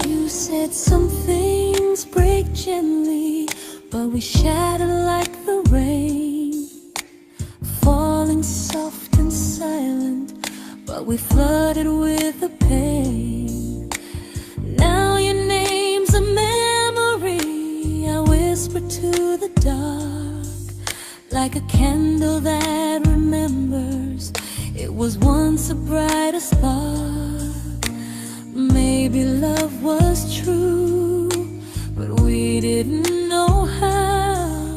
You said some things break gently, but we shatter like the rain, falling soft and silent, but we flooded with the pain. Now your name's a memory I whisper to the dark, like a candle that remembers it was once a brighter spark. Maybe love was true, but we didn't know how.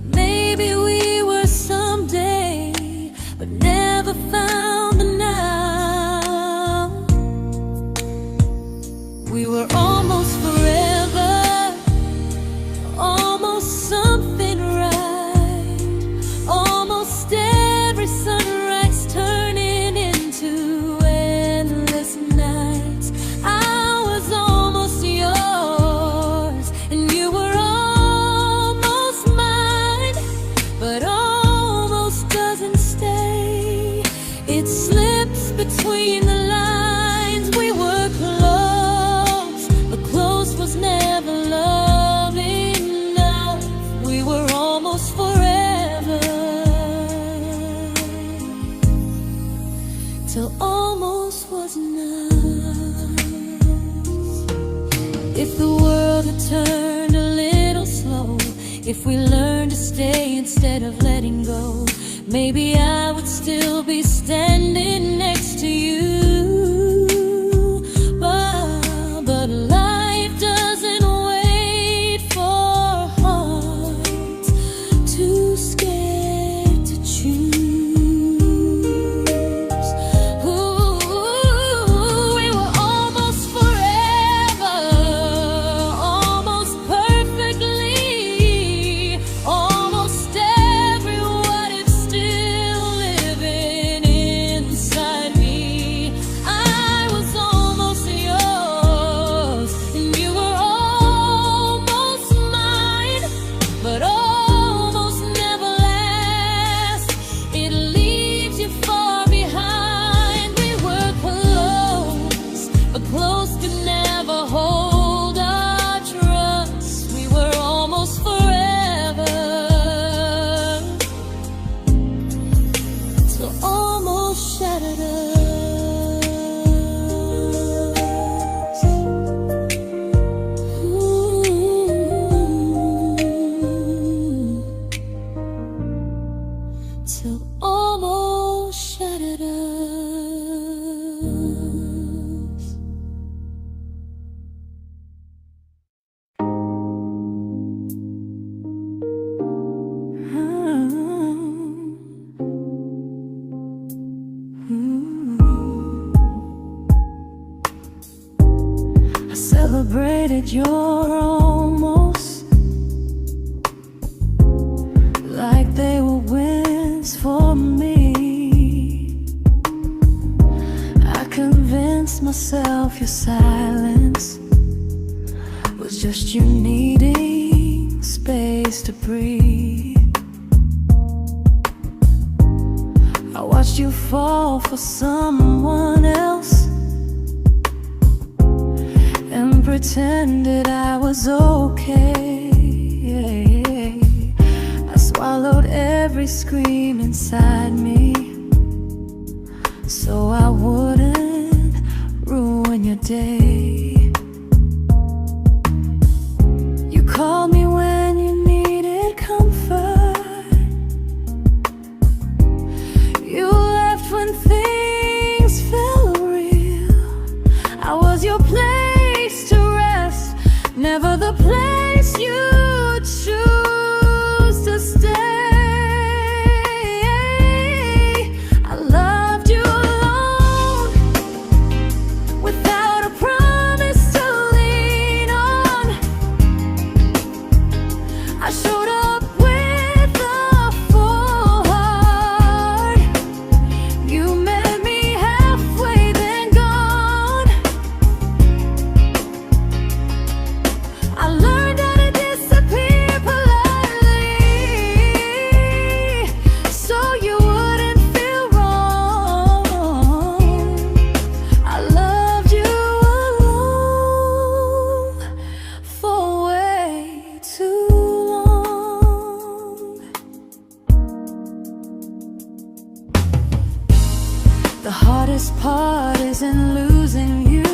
Maybe we were someday, but never found the now. We were almost forever, almost something right, almost every sunrise turning into endless nights. I was almost yours, and you were almost mine, but almost doesn't stay. It slips between the lines. We were close, but close was never love enough. We were almost forever, till almost was enough. If the world had turned a little slow, if we learned to stay instead of letting go, maybe I would still be standing next to you. But life doesn't celebrated your almost like they were wins for me. I convinced myself your silence was just you needing space to breathe. I watched you fall for someone else and pretended I was okay. I swallowed every scream inside me so I wouldn't ruin your day. You called me when you needed comfort. You left when things felt real. I was your place to rest, never the place you choose to stay. I loved you alone, without a promise to lean on. I showed up with a full heart. You met me halfway, then gone. I learned how to disappear politely, so you wouldn't feel wrong. I loved you alone for way too long. The hardest part isn't losing you,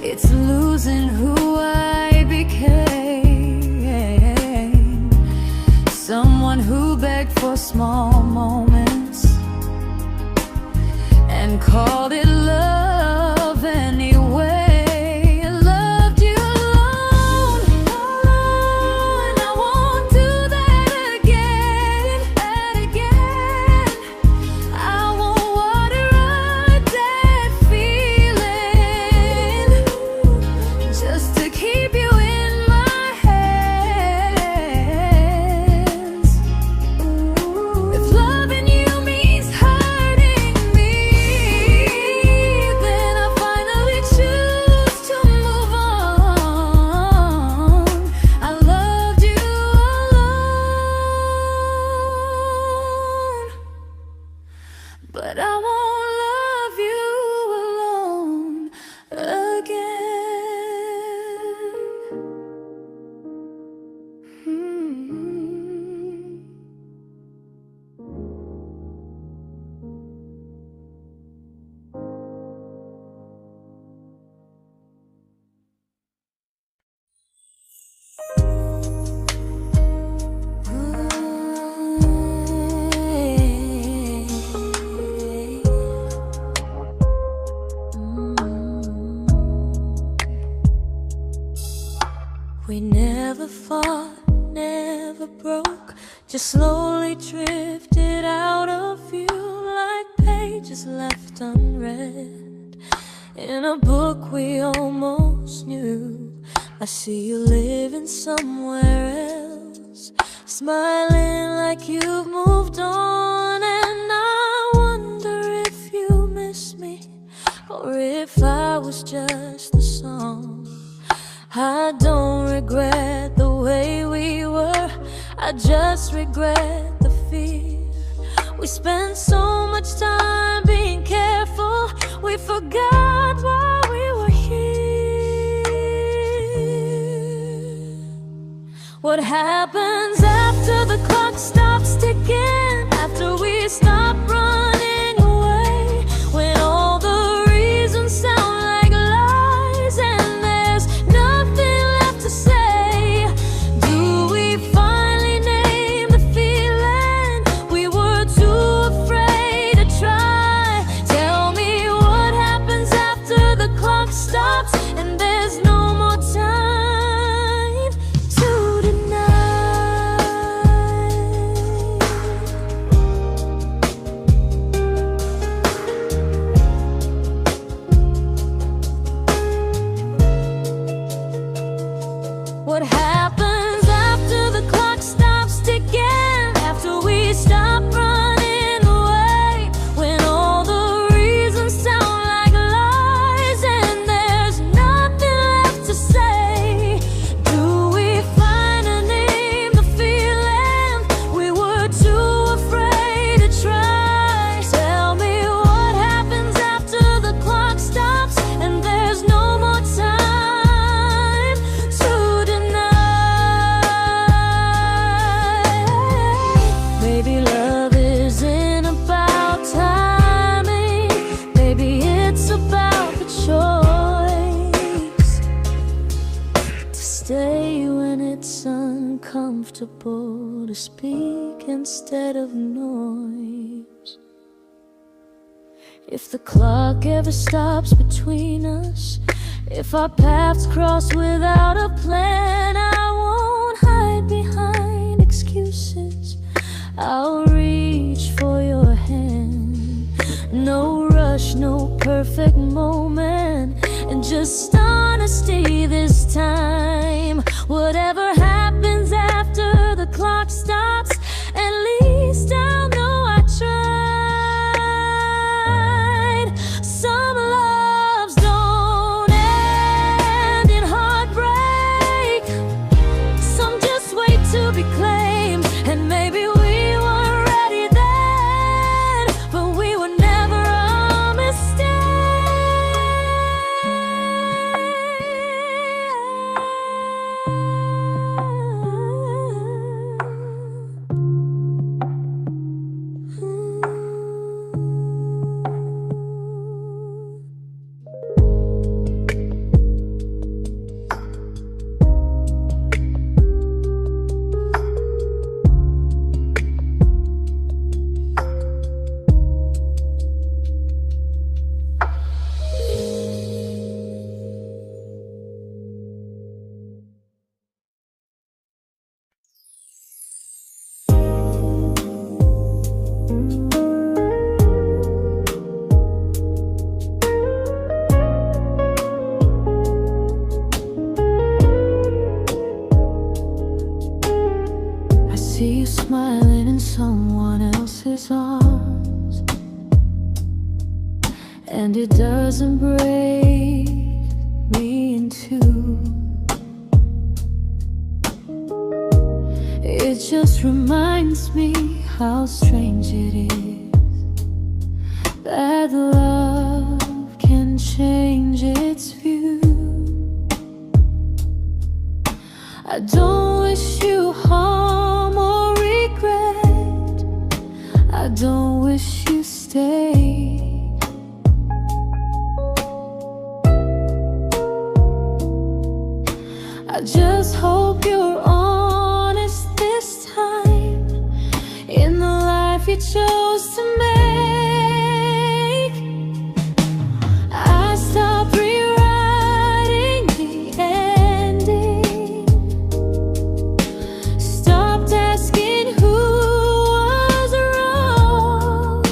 it's losing who I became. Someone who begged for small moments and called it love anyway. I loved you alone, and I won't do that again. I won't water a dead feeling just to keep you in my hands. If loving you means hurting me, then I finally choose to move on. I loved you alone, but I won't love you alone again. We never fought, never broke, just slowly drifted out of view like pages left unread in a book we almost knew. I see you living somewhere else, smiling like you've moved on, and I wonder if you miss me or if I was just the song. I don't regret the way we were, I just regret the fear. We spent so much time being careful, we forgot why we were here. What happens after the clock stops ticking, after we stop running away, when all the reasons sound like lies and there's nothing left to say? Do we finally name the feeling we were too afraid to try? Tell me what happens after the clock stops and there's no more time to deny. comfortable to speak instead of noise. If the clock ever stops between us, if our paths cross without a plan, I won't hide behind excuses. I'll reach for your hand. No rush, no perfect moment, and just honesty this time. Whatever happens after the clock stops, at least I'll know I tried. Some loves don't end in heartbreak, some just wait to be claimed. And maybe we weren't ready then, but we were never a mistake. I see you smiling in someone else's arms, and it doesn't break me in two. It just reminds me how strange it is that love can change its view. I don't wish you harm or regret, I don't wish you stay. I just hope you're honest this time in the life you chose to make. I stopped rewriting the ending, stopped asking who was wrong.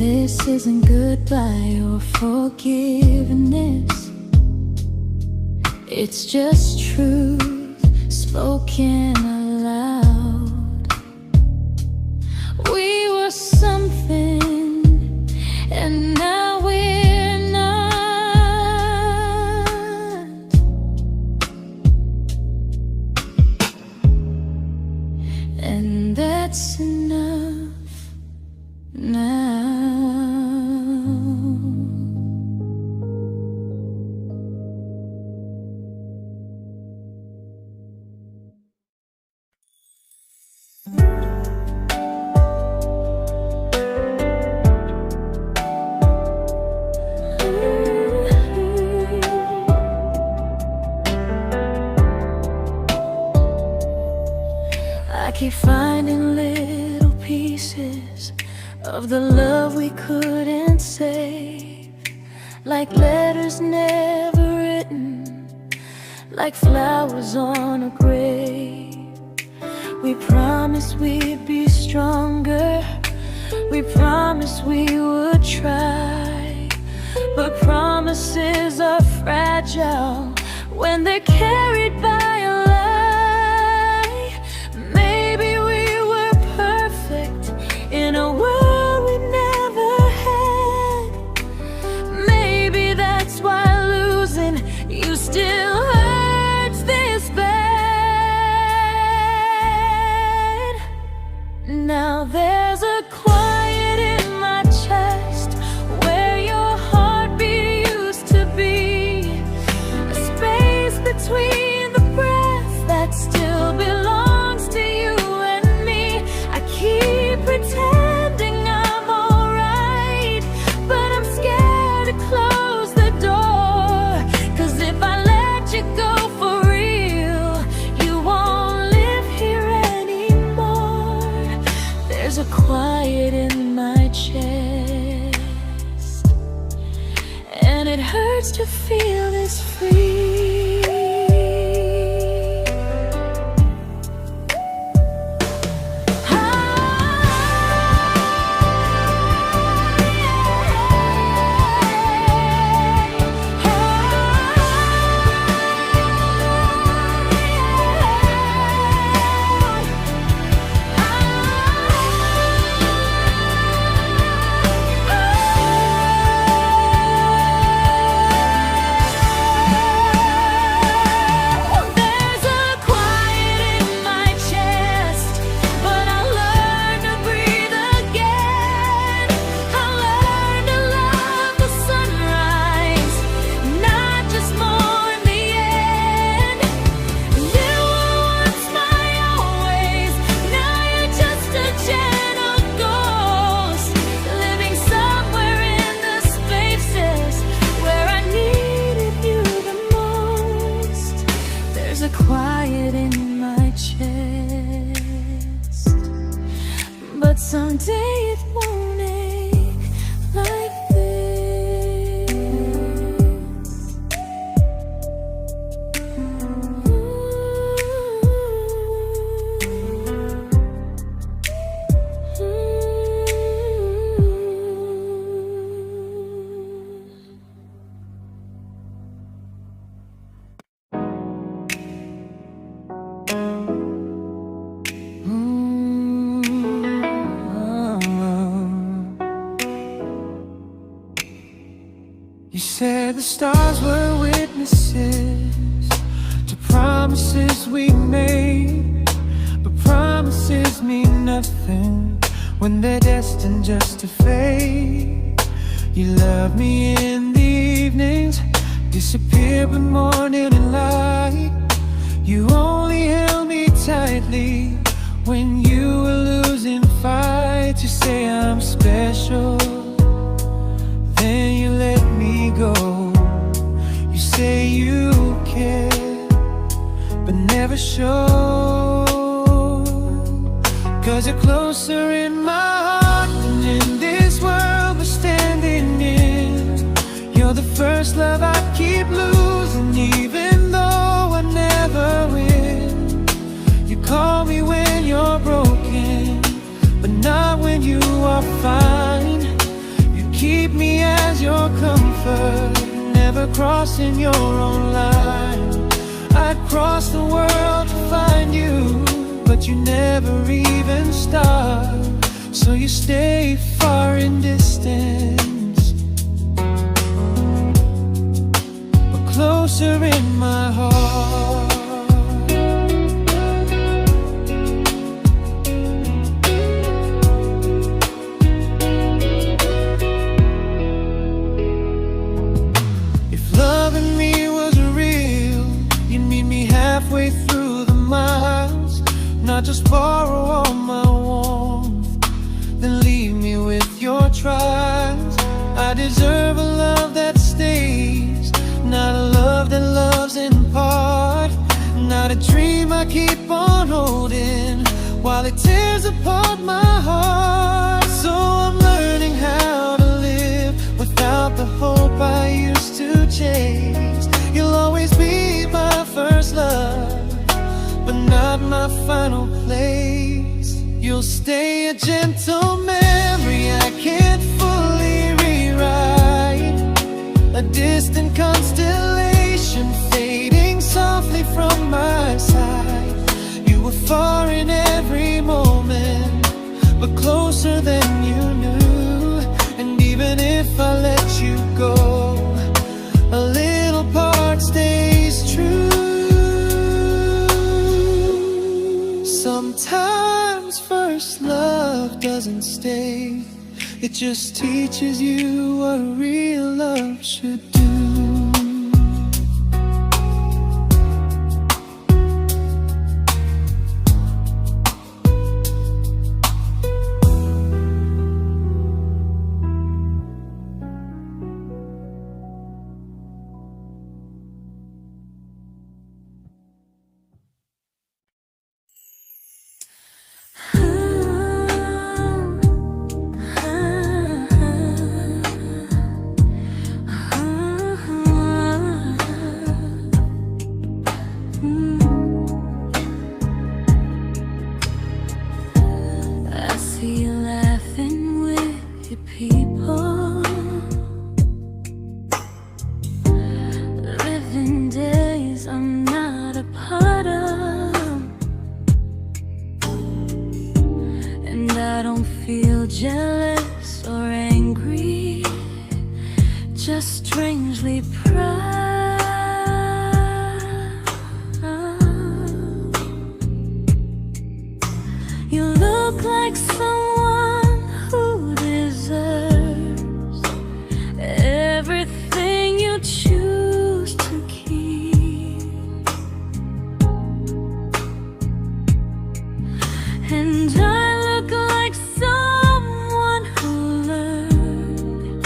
This isn't goodbye or forgiveness. It's just truth spoken aloud. We were something, and now we're not. And that's enough now. I keep finding little pieces of the love we couldn't save, like letters never written, like flowers on a grave. We promised we'd be stronger, we promised we would try, but promises are fragile when they're carried by a lie. Maybe we were perfect in a world we never had. Maybe that's why losing you still hurts this bad. Now there's a quiet in my chest where your heartbeat used to be, a space between the breaths that still belongs to you and me. I keep pretending I'm alright, but I'm scared to close the door, 'cause if I let you go for real, you won't live here anymore. There's a quiet in my chest, and it hurts to feel this free. Quiet in my chest, but someday it won't ache like this. You said the stars were witnesses to promises we made, but promises mean nothing when they're destined just to fade. You love me in the evenings, disappear when morning and light. You only held me tightly when you were losing fights. You say I'm special, then you let me go. You say you care, but never show, 'cause you're closer in my heart than in this world we're standing in. You're the first love I keep losing, even though I never win. You call me when you're broken, but not when you are fine. prefer never crossing your own line. I'd cross the world to find you, but you never even start. So you stay far in distance, but closer in my heart. Halfway through the miles, not just borrow all my warmth, then leave me with your trials. I deserve a love that stays, not a love that loves in part, not a dream I keep on holding while it tears apart my heart. So I'm learning how to live without the hope I used to chase. You'll always be my first love, but not my final place. You'll stay a gentle memory I can't fully rewrite, a distant constellation fading softly from my side. You were far in every moment, but closer than you knew. And even if I let you go, a little part stays true. Sometimes first love doesn't stay, it just teaches you what real love should do. Jealous or angry, just strangely proud. You look like someone who deserves everything you choose to keep. And I look like someone who learned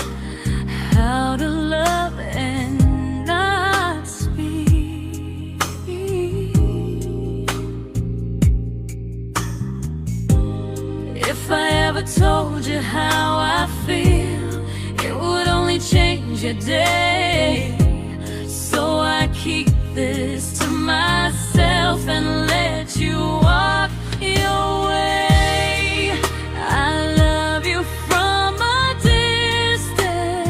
how to love and not speak. If I ever told you how I feel, it would only change your day. So I keep this to myself and let you walk your way. I love you from a distance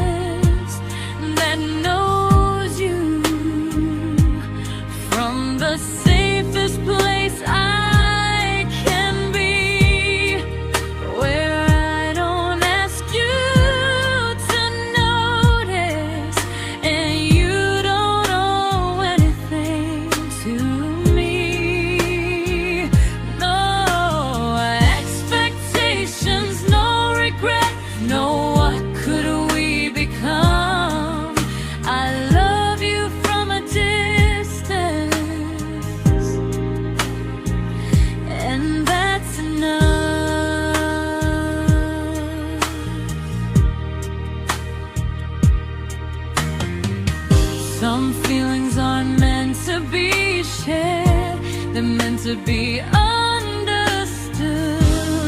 that knows you, from the safest place I can be, where I don't ask you to notice and you don't owe anything to me. No expectations, no regret, no what could we become. I love you from a distance, and that's enough. Some feelings aren't meant to be shared, they're meant to be understood.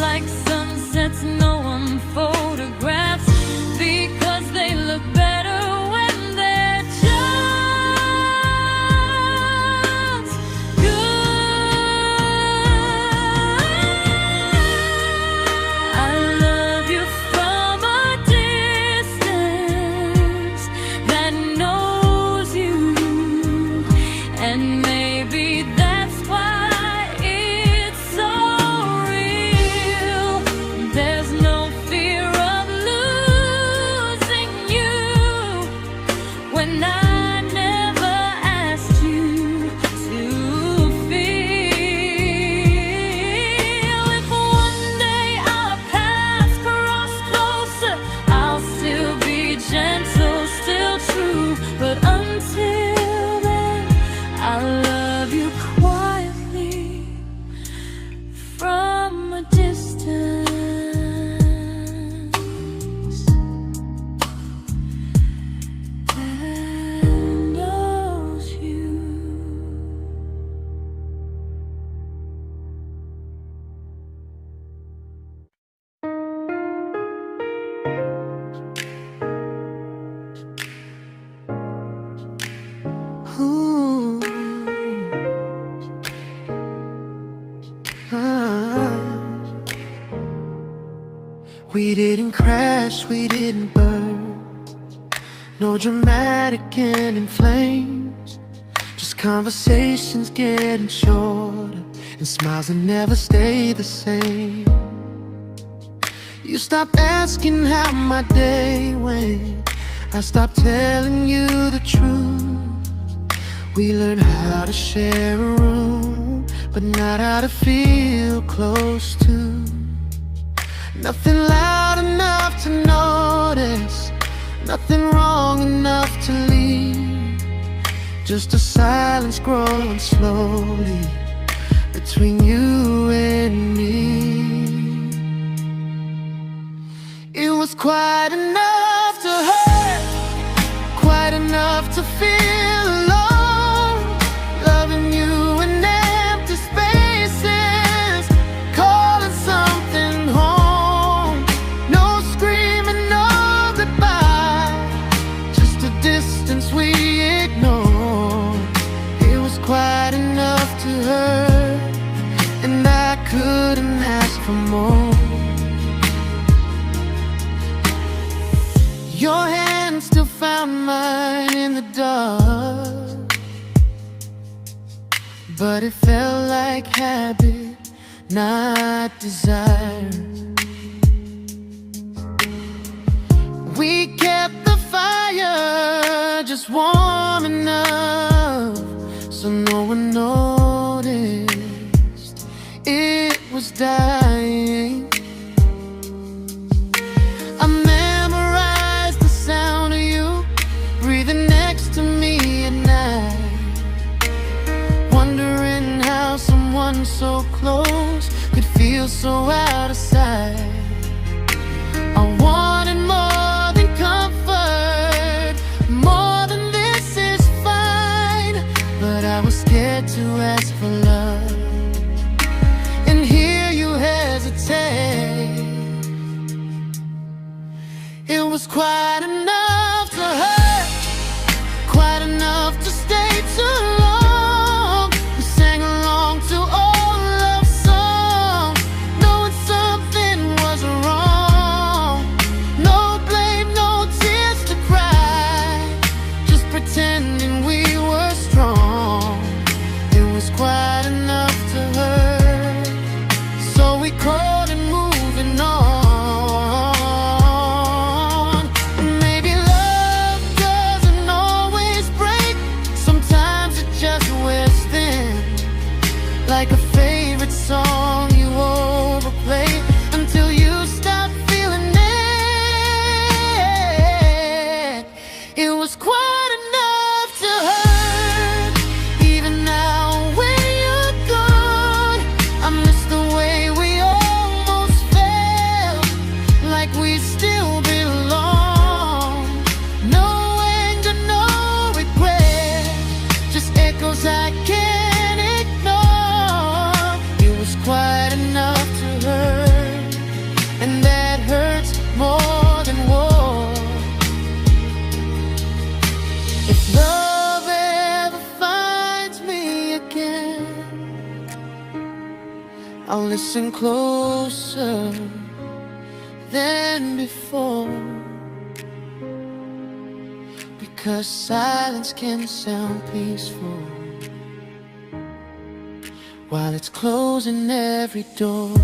Like sunsets no one photographs, because they look better when they're just good. I love you from a distance We didn't crash, we didn't burn. No dramatic end in flames. Just conversations getting shorter, and smiles that never stay the same. You stopped asking how my day went. I stopped telling you the truth. We learned how to share a room, but not how to feel close to. Nothing loud enough to notice, nothing wrong enough to leave. Just a silence growing slowly between you and me. It was quite enough to hurt, quite enough to feel alone. Loving you in empty spaces, calling something home. No screaming, no goodbye, just a distance we ignored. It was quite enough to hurt, and I couldn't ask for more. Your hand still found mine in the dark, but it felt like habit, not desire. We kept the fire just warm enough so no one noticed it was dying. I memorized the sound of you breathing next to me at night, wondering how someone so close could feel so out of sight. I wanted more than comfort, more than this is fine, but I was scared to ask for love and hear you hesitate. It was quite enough to hurt, quite enough to stay too long. We sang along to old love songs, knowing something was wrong. No blame, no tears to cry, just pretending we were strong. It was quite enough to hurt, so we crawled and moving on. Like a favorite song you overplay until you stop feeling it. It was quite enough to hurt. Even now when you're gone, I miss the way we almost felt, like we still belong. No anger, no regret, just echoes I can't ignore. It was quite enough to hurt, and that hurts more than war. If love ever finds me again, I'll listen closer than before, because silence can sound peaceful while it's closing every door.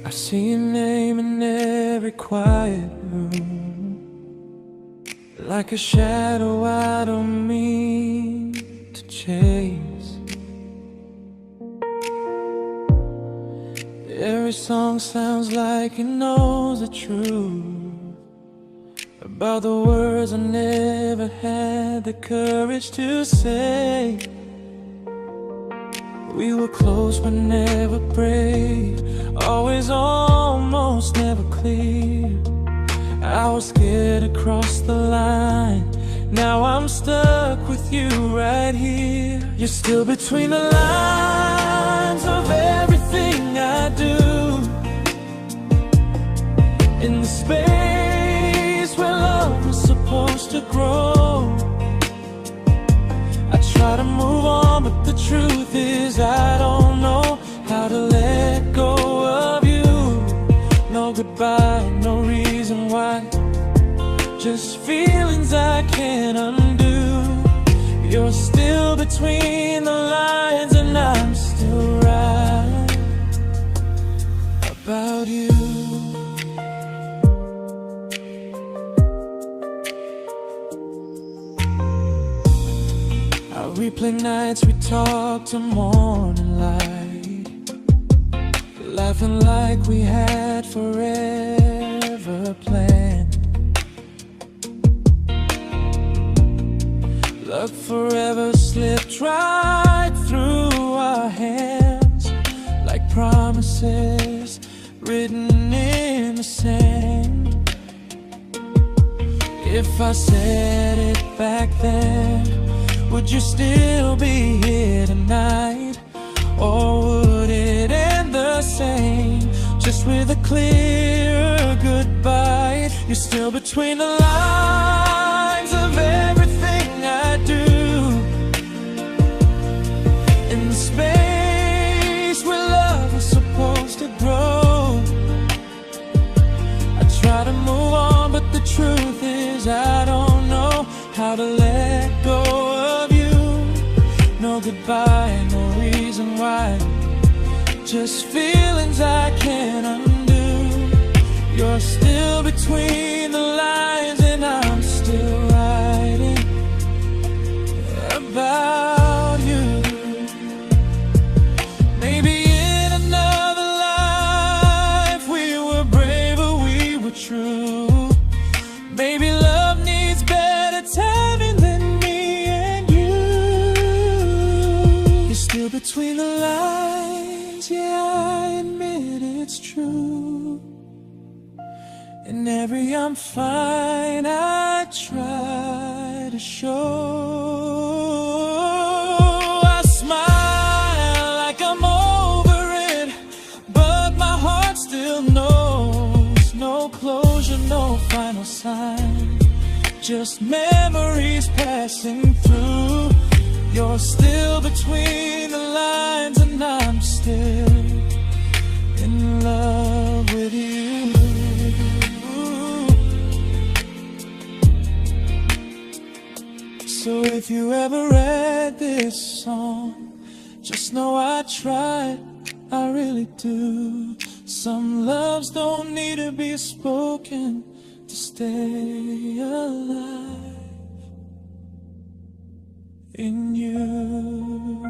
I see your name in every quiet room, like a shadow I don't mean to chase. Every song sounds like it knows the truth about the words I never had the courage to say. We were close but never brave, always almost, never clear. I was scared to cross the line, now I'm stuck with you right here. You're still between the lines of everything I do, in the space where love was supposed to grow. I try to move on, but the truth is I don't know how to let go of you. No goodbye, no reason why, just feelings I can't undo. You're still between the lines and I'm still right about you. I replay nights we talk to morning light, laughing like we had forever planned. Luck forever slipped right through our hands, like promises written in the sand. If I said it back then, would you still be here tonight? Or would it end the same, just with a clearer goodbye? You're still between the lines of everything I do, in the space where love was supposed to grow. I try to move on, but the truth is I don't know how to let go of you. No goodbye, no reason why, just feelings I can't undo. You're still between the lines and I'm still writing about you. Maybe in another life we were braver, we were true. Maybe love needs better timing than me and you. You're still between the lines, yeah, I admit it's true. In every I'm fine I try to show. I smile like I'm over it, but my heart still knows. No closure, no final sign, just memories passing through. You're still between the lines and I'm still in love with you. So if you ever read this song, just know I tried, I really do. Some loves don't need to be spoken to stay alive in you.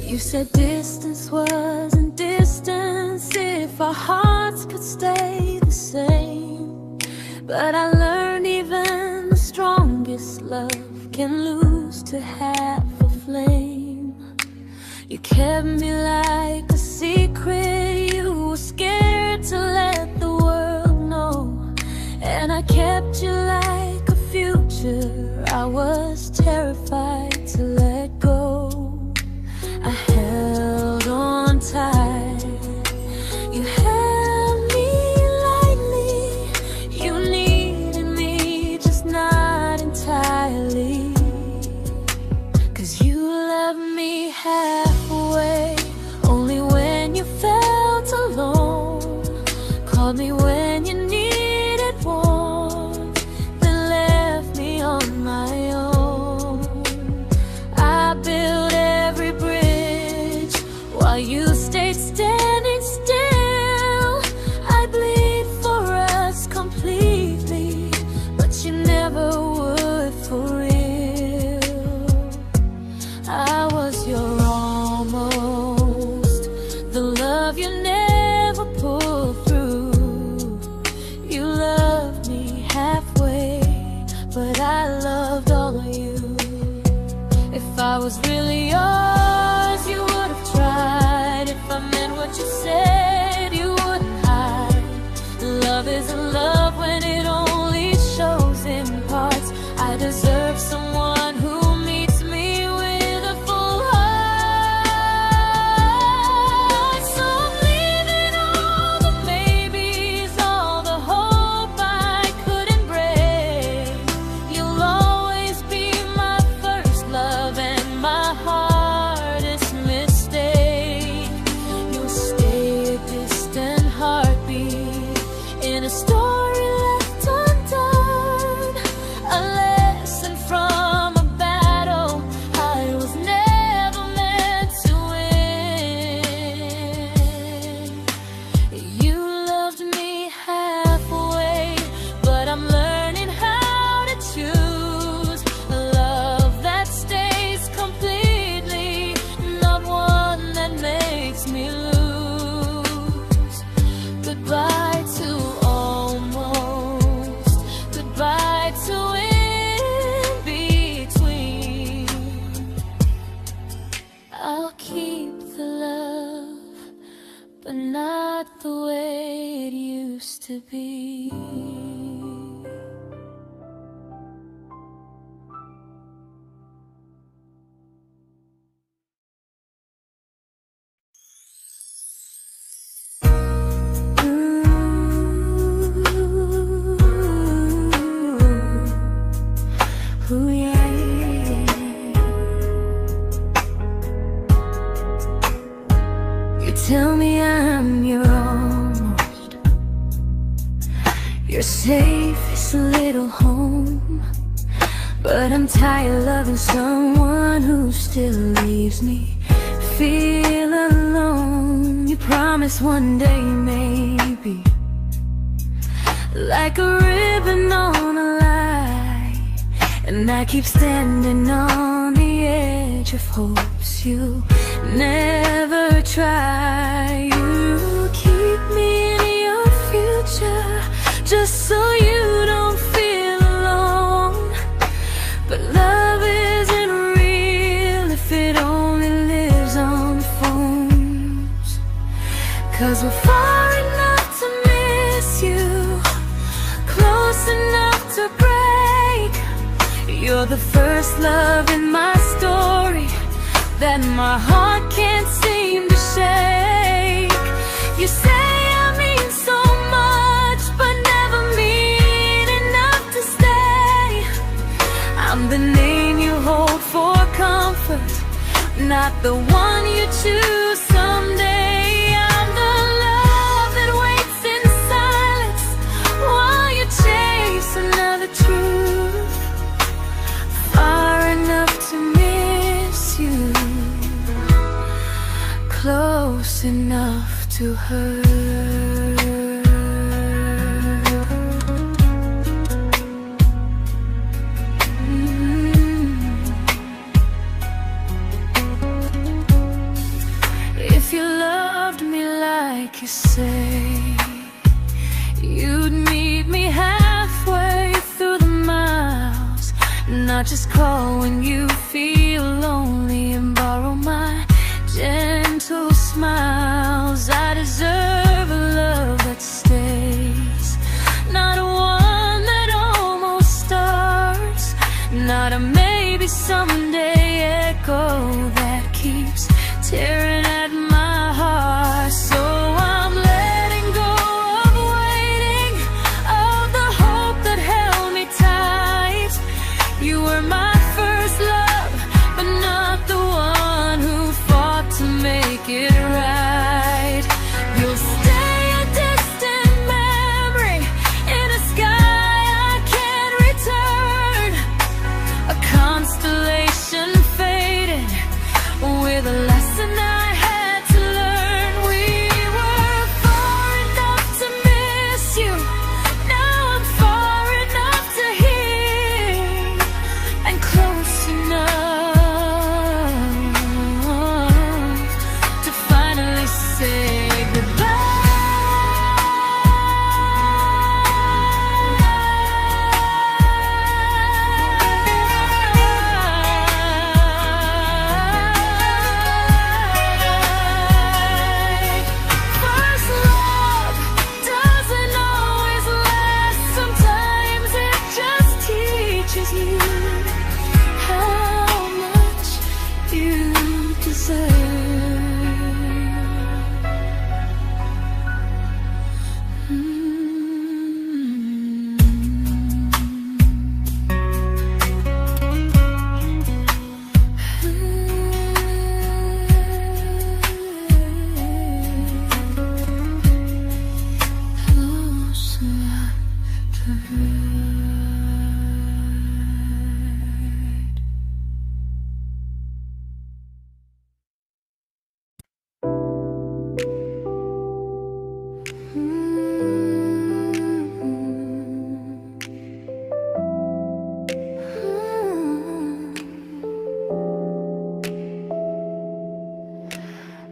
You said distance wasn't distance if our hearts could stay the same. But I learned even the strongest love can lose to half a flame. You kept me like a secret, you were scared to let the world know. And I kept you like a future, I was terrified to let go. I held on tight, you held me lightly. You needed me, just not entirely. 'Cause you loved me halfway, only when you felt alone. Called me when you needed warmth, then left me on my own. I you stayed standing still. I bleed for us completely, but you never would for real. I was your almost, the love you never pulled through. You loved me halfway, but I loved all of you. If I was really yours, you would have tried. If I meant what you said, you wouldn't hide. Love isn't love when it only shows in parts. I deserve someone who meets me with a full heart. So I'm leaving all the maybes, all the hope I couldn't break. You'll always be my first love and my hardest mistake. You'll stay a distant heartbeat in a story left undone, a lesson from a battle I was never meant to win. You loved me halfway, but I'm learning how to choose a love that stays completely, not one that makes me lose. Goodbye to almost, goodbye to in between. I'll keep the love, but not the way it used to be. Ooh, yeah, yeah. You tell me I'm your almost, your safest little home, but I'm tired loving someone who still leaves me feel alone. You promise one day maybe, like a ribbon on a line, and I keep standing on the edge of hopes you never try. You keep me in your future just so you don't feel alone. But love isn't real if it only lives on phones. 'Cause we're far enough to miss you, close enough to break. You're the first love in my story that my heart can't seem to shake. You say I mean so much, but never mean enough to stay. I'm the name you hold for comfort, not the one you choose someday. I'm the love that waits in silence while you chase another truth. Far enough to miss you, close enough to hurt. If you loved me like you say, you'd meet me halfway through the miles, not just call when you feel lonely and borrow my gentle smiles. I deserve a love that stays, not one that almost starts, not a maybe someday echo that keeps tearing at my heart. So I'm letting go of waiting, of the hope that held me tight. You were my first love, but not the one who fought to make it right. You'll stay a distant memory in a sky I can't return, a constellation faded with a lesson I had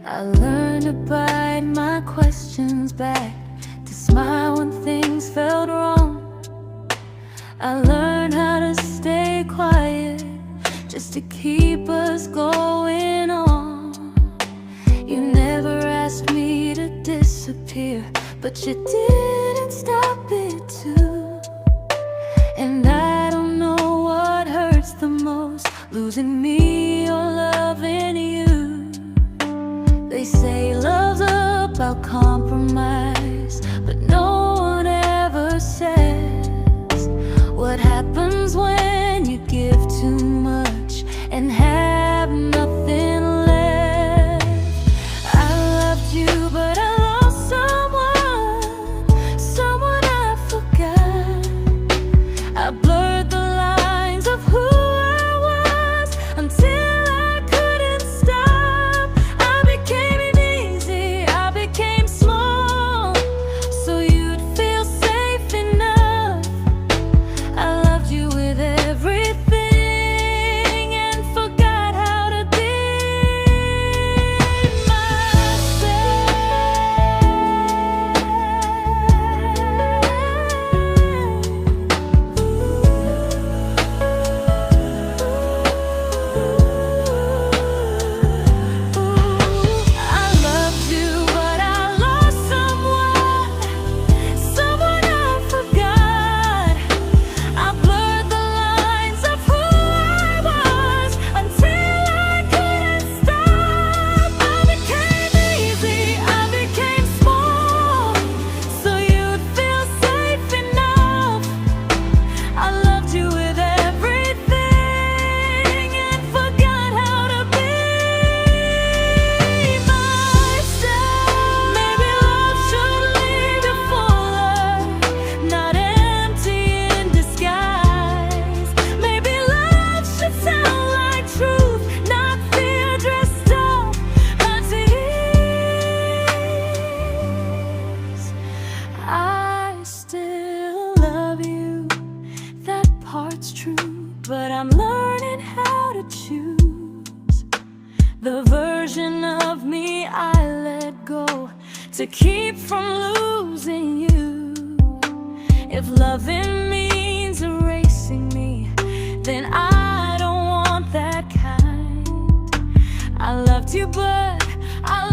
I learned to bite my questions back, to smile when things felt wrong. I learned how to stay quiet, just to keep us going on. You never asked me to disappear, but you didn't stop it too. And I don't know what hurts the most, losing me or loving you. They say love's about compromise, but no one ever says what happens when you give too much and have nothing left. I loved you, but I lost someone I forgot. I blurred the lines of who I was until I couldn't stop. I became easy, I became small, so you'd feel safe enough. I loved you with everything and forgot how to be but I'm learning how to choose the version of me I let go to keep from losing you. If loving means erasing me, then I don't want that kind. I loved you, but I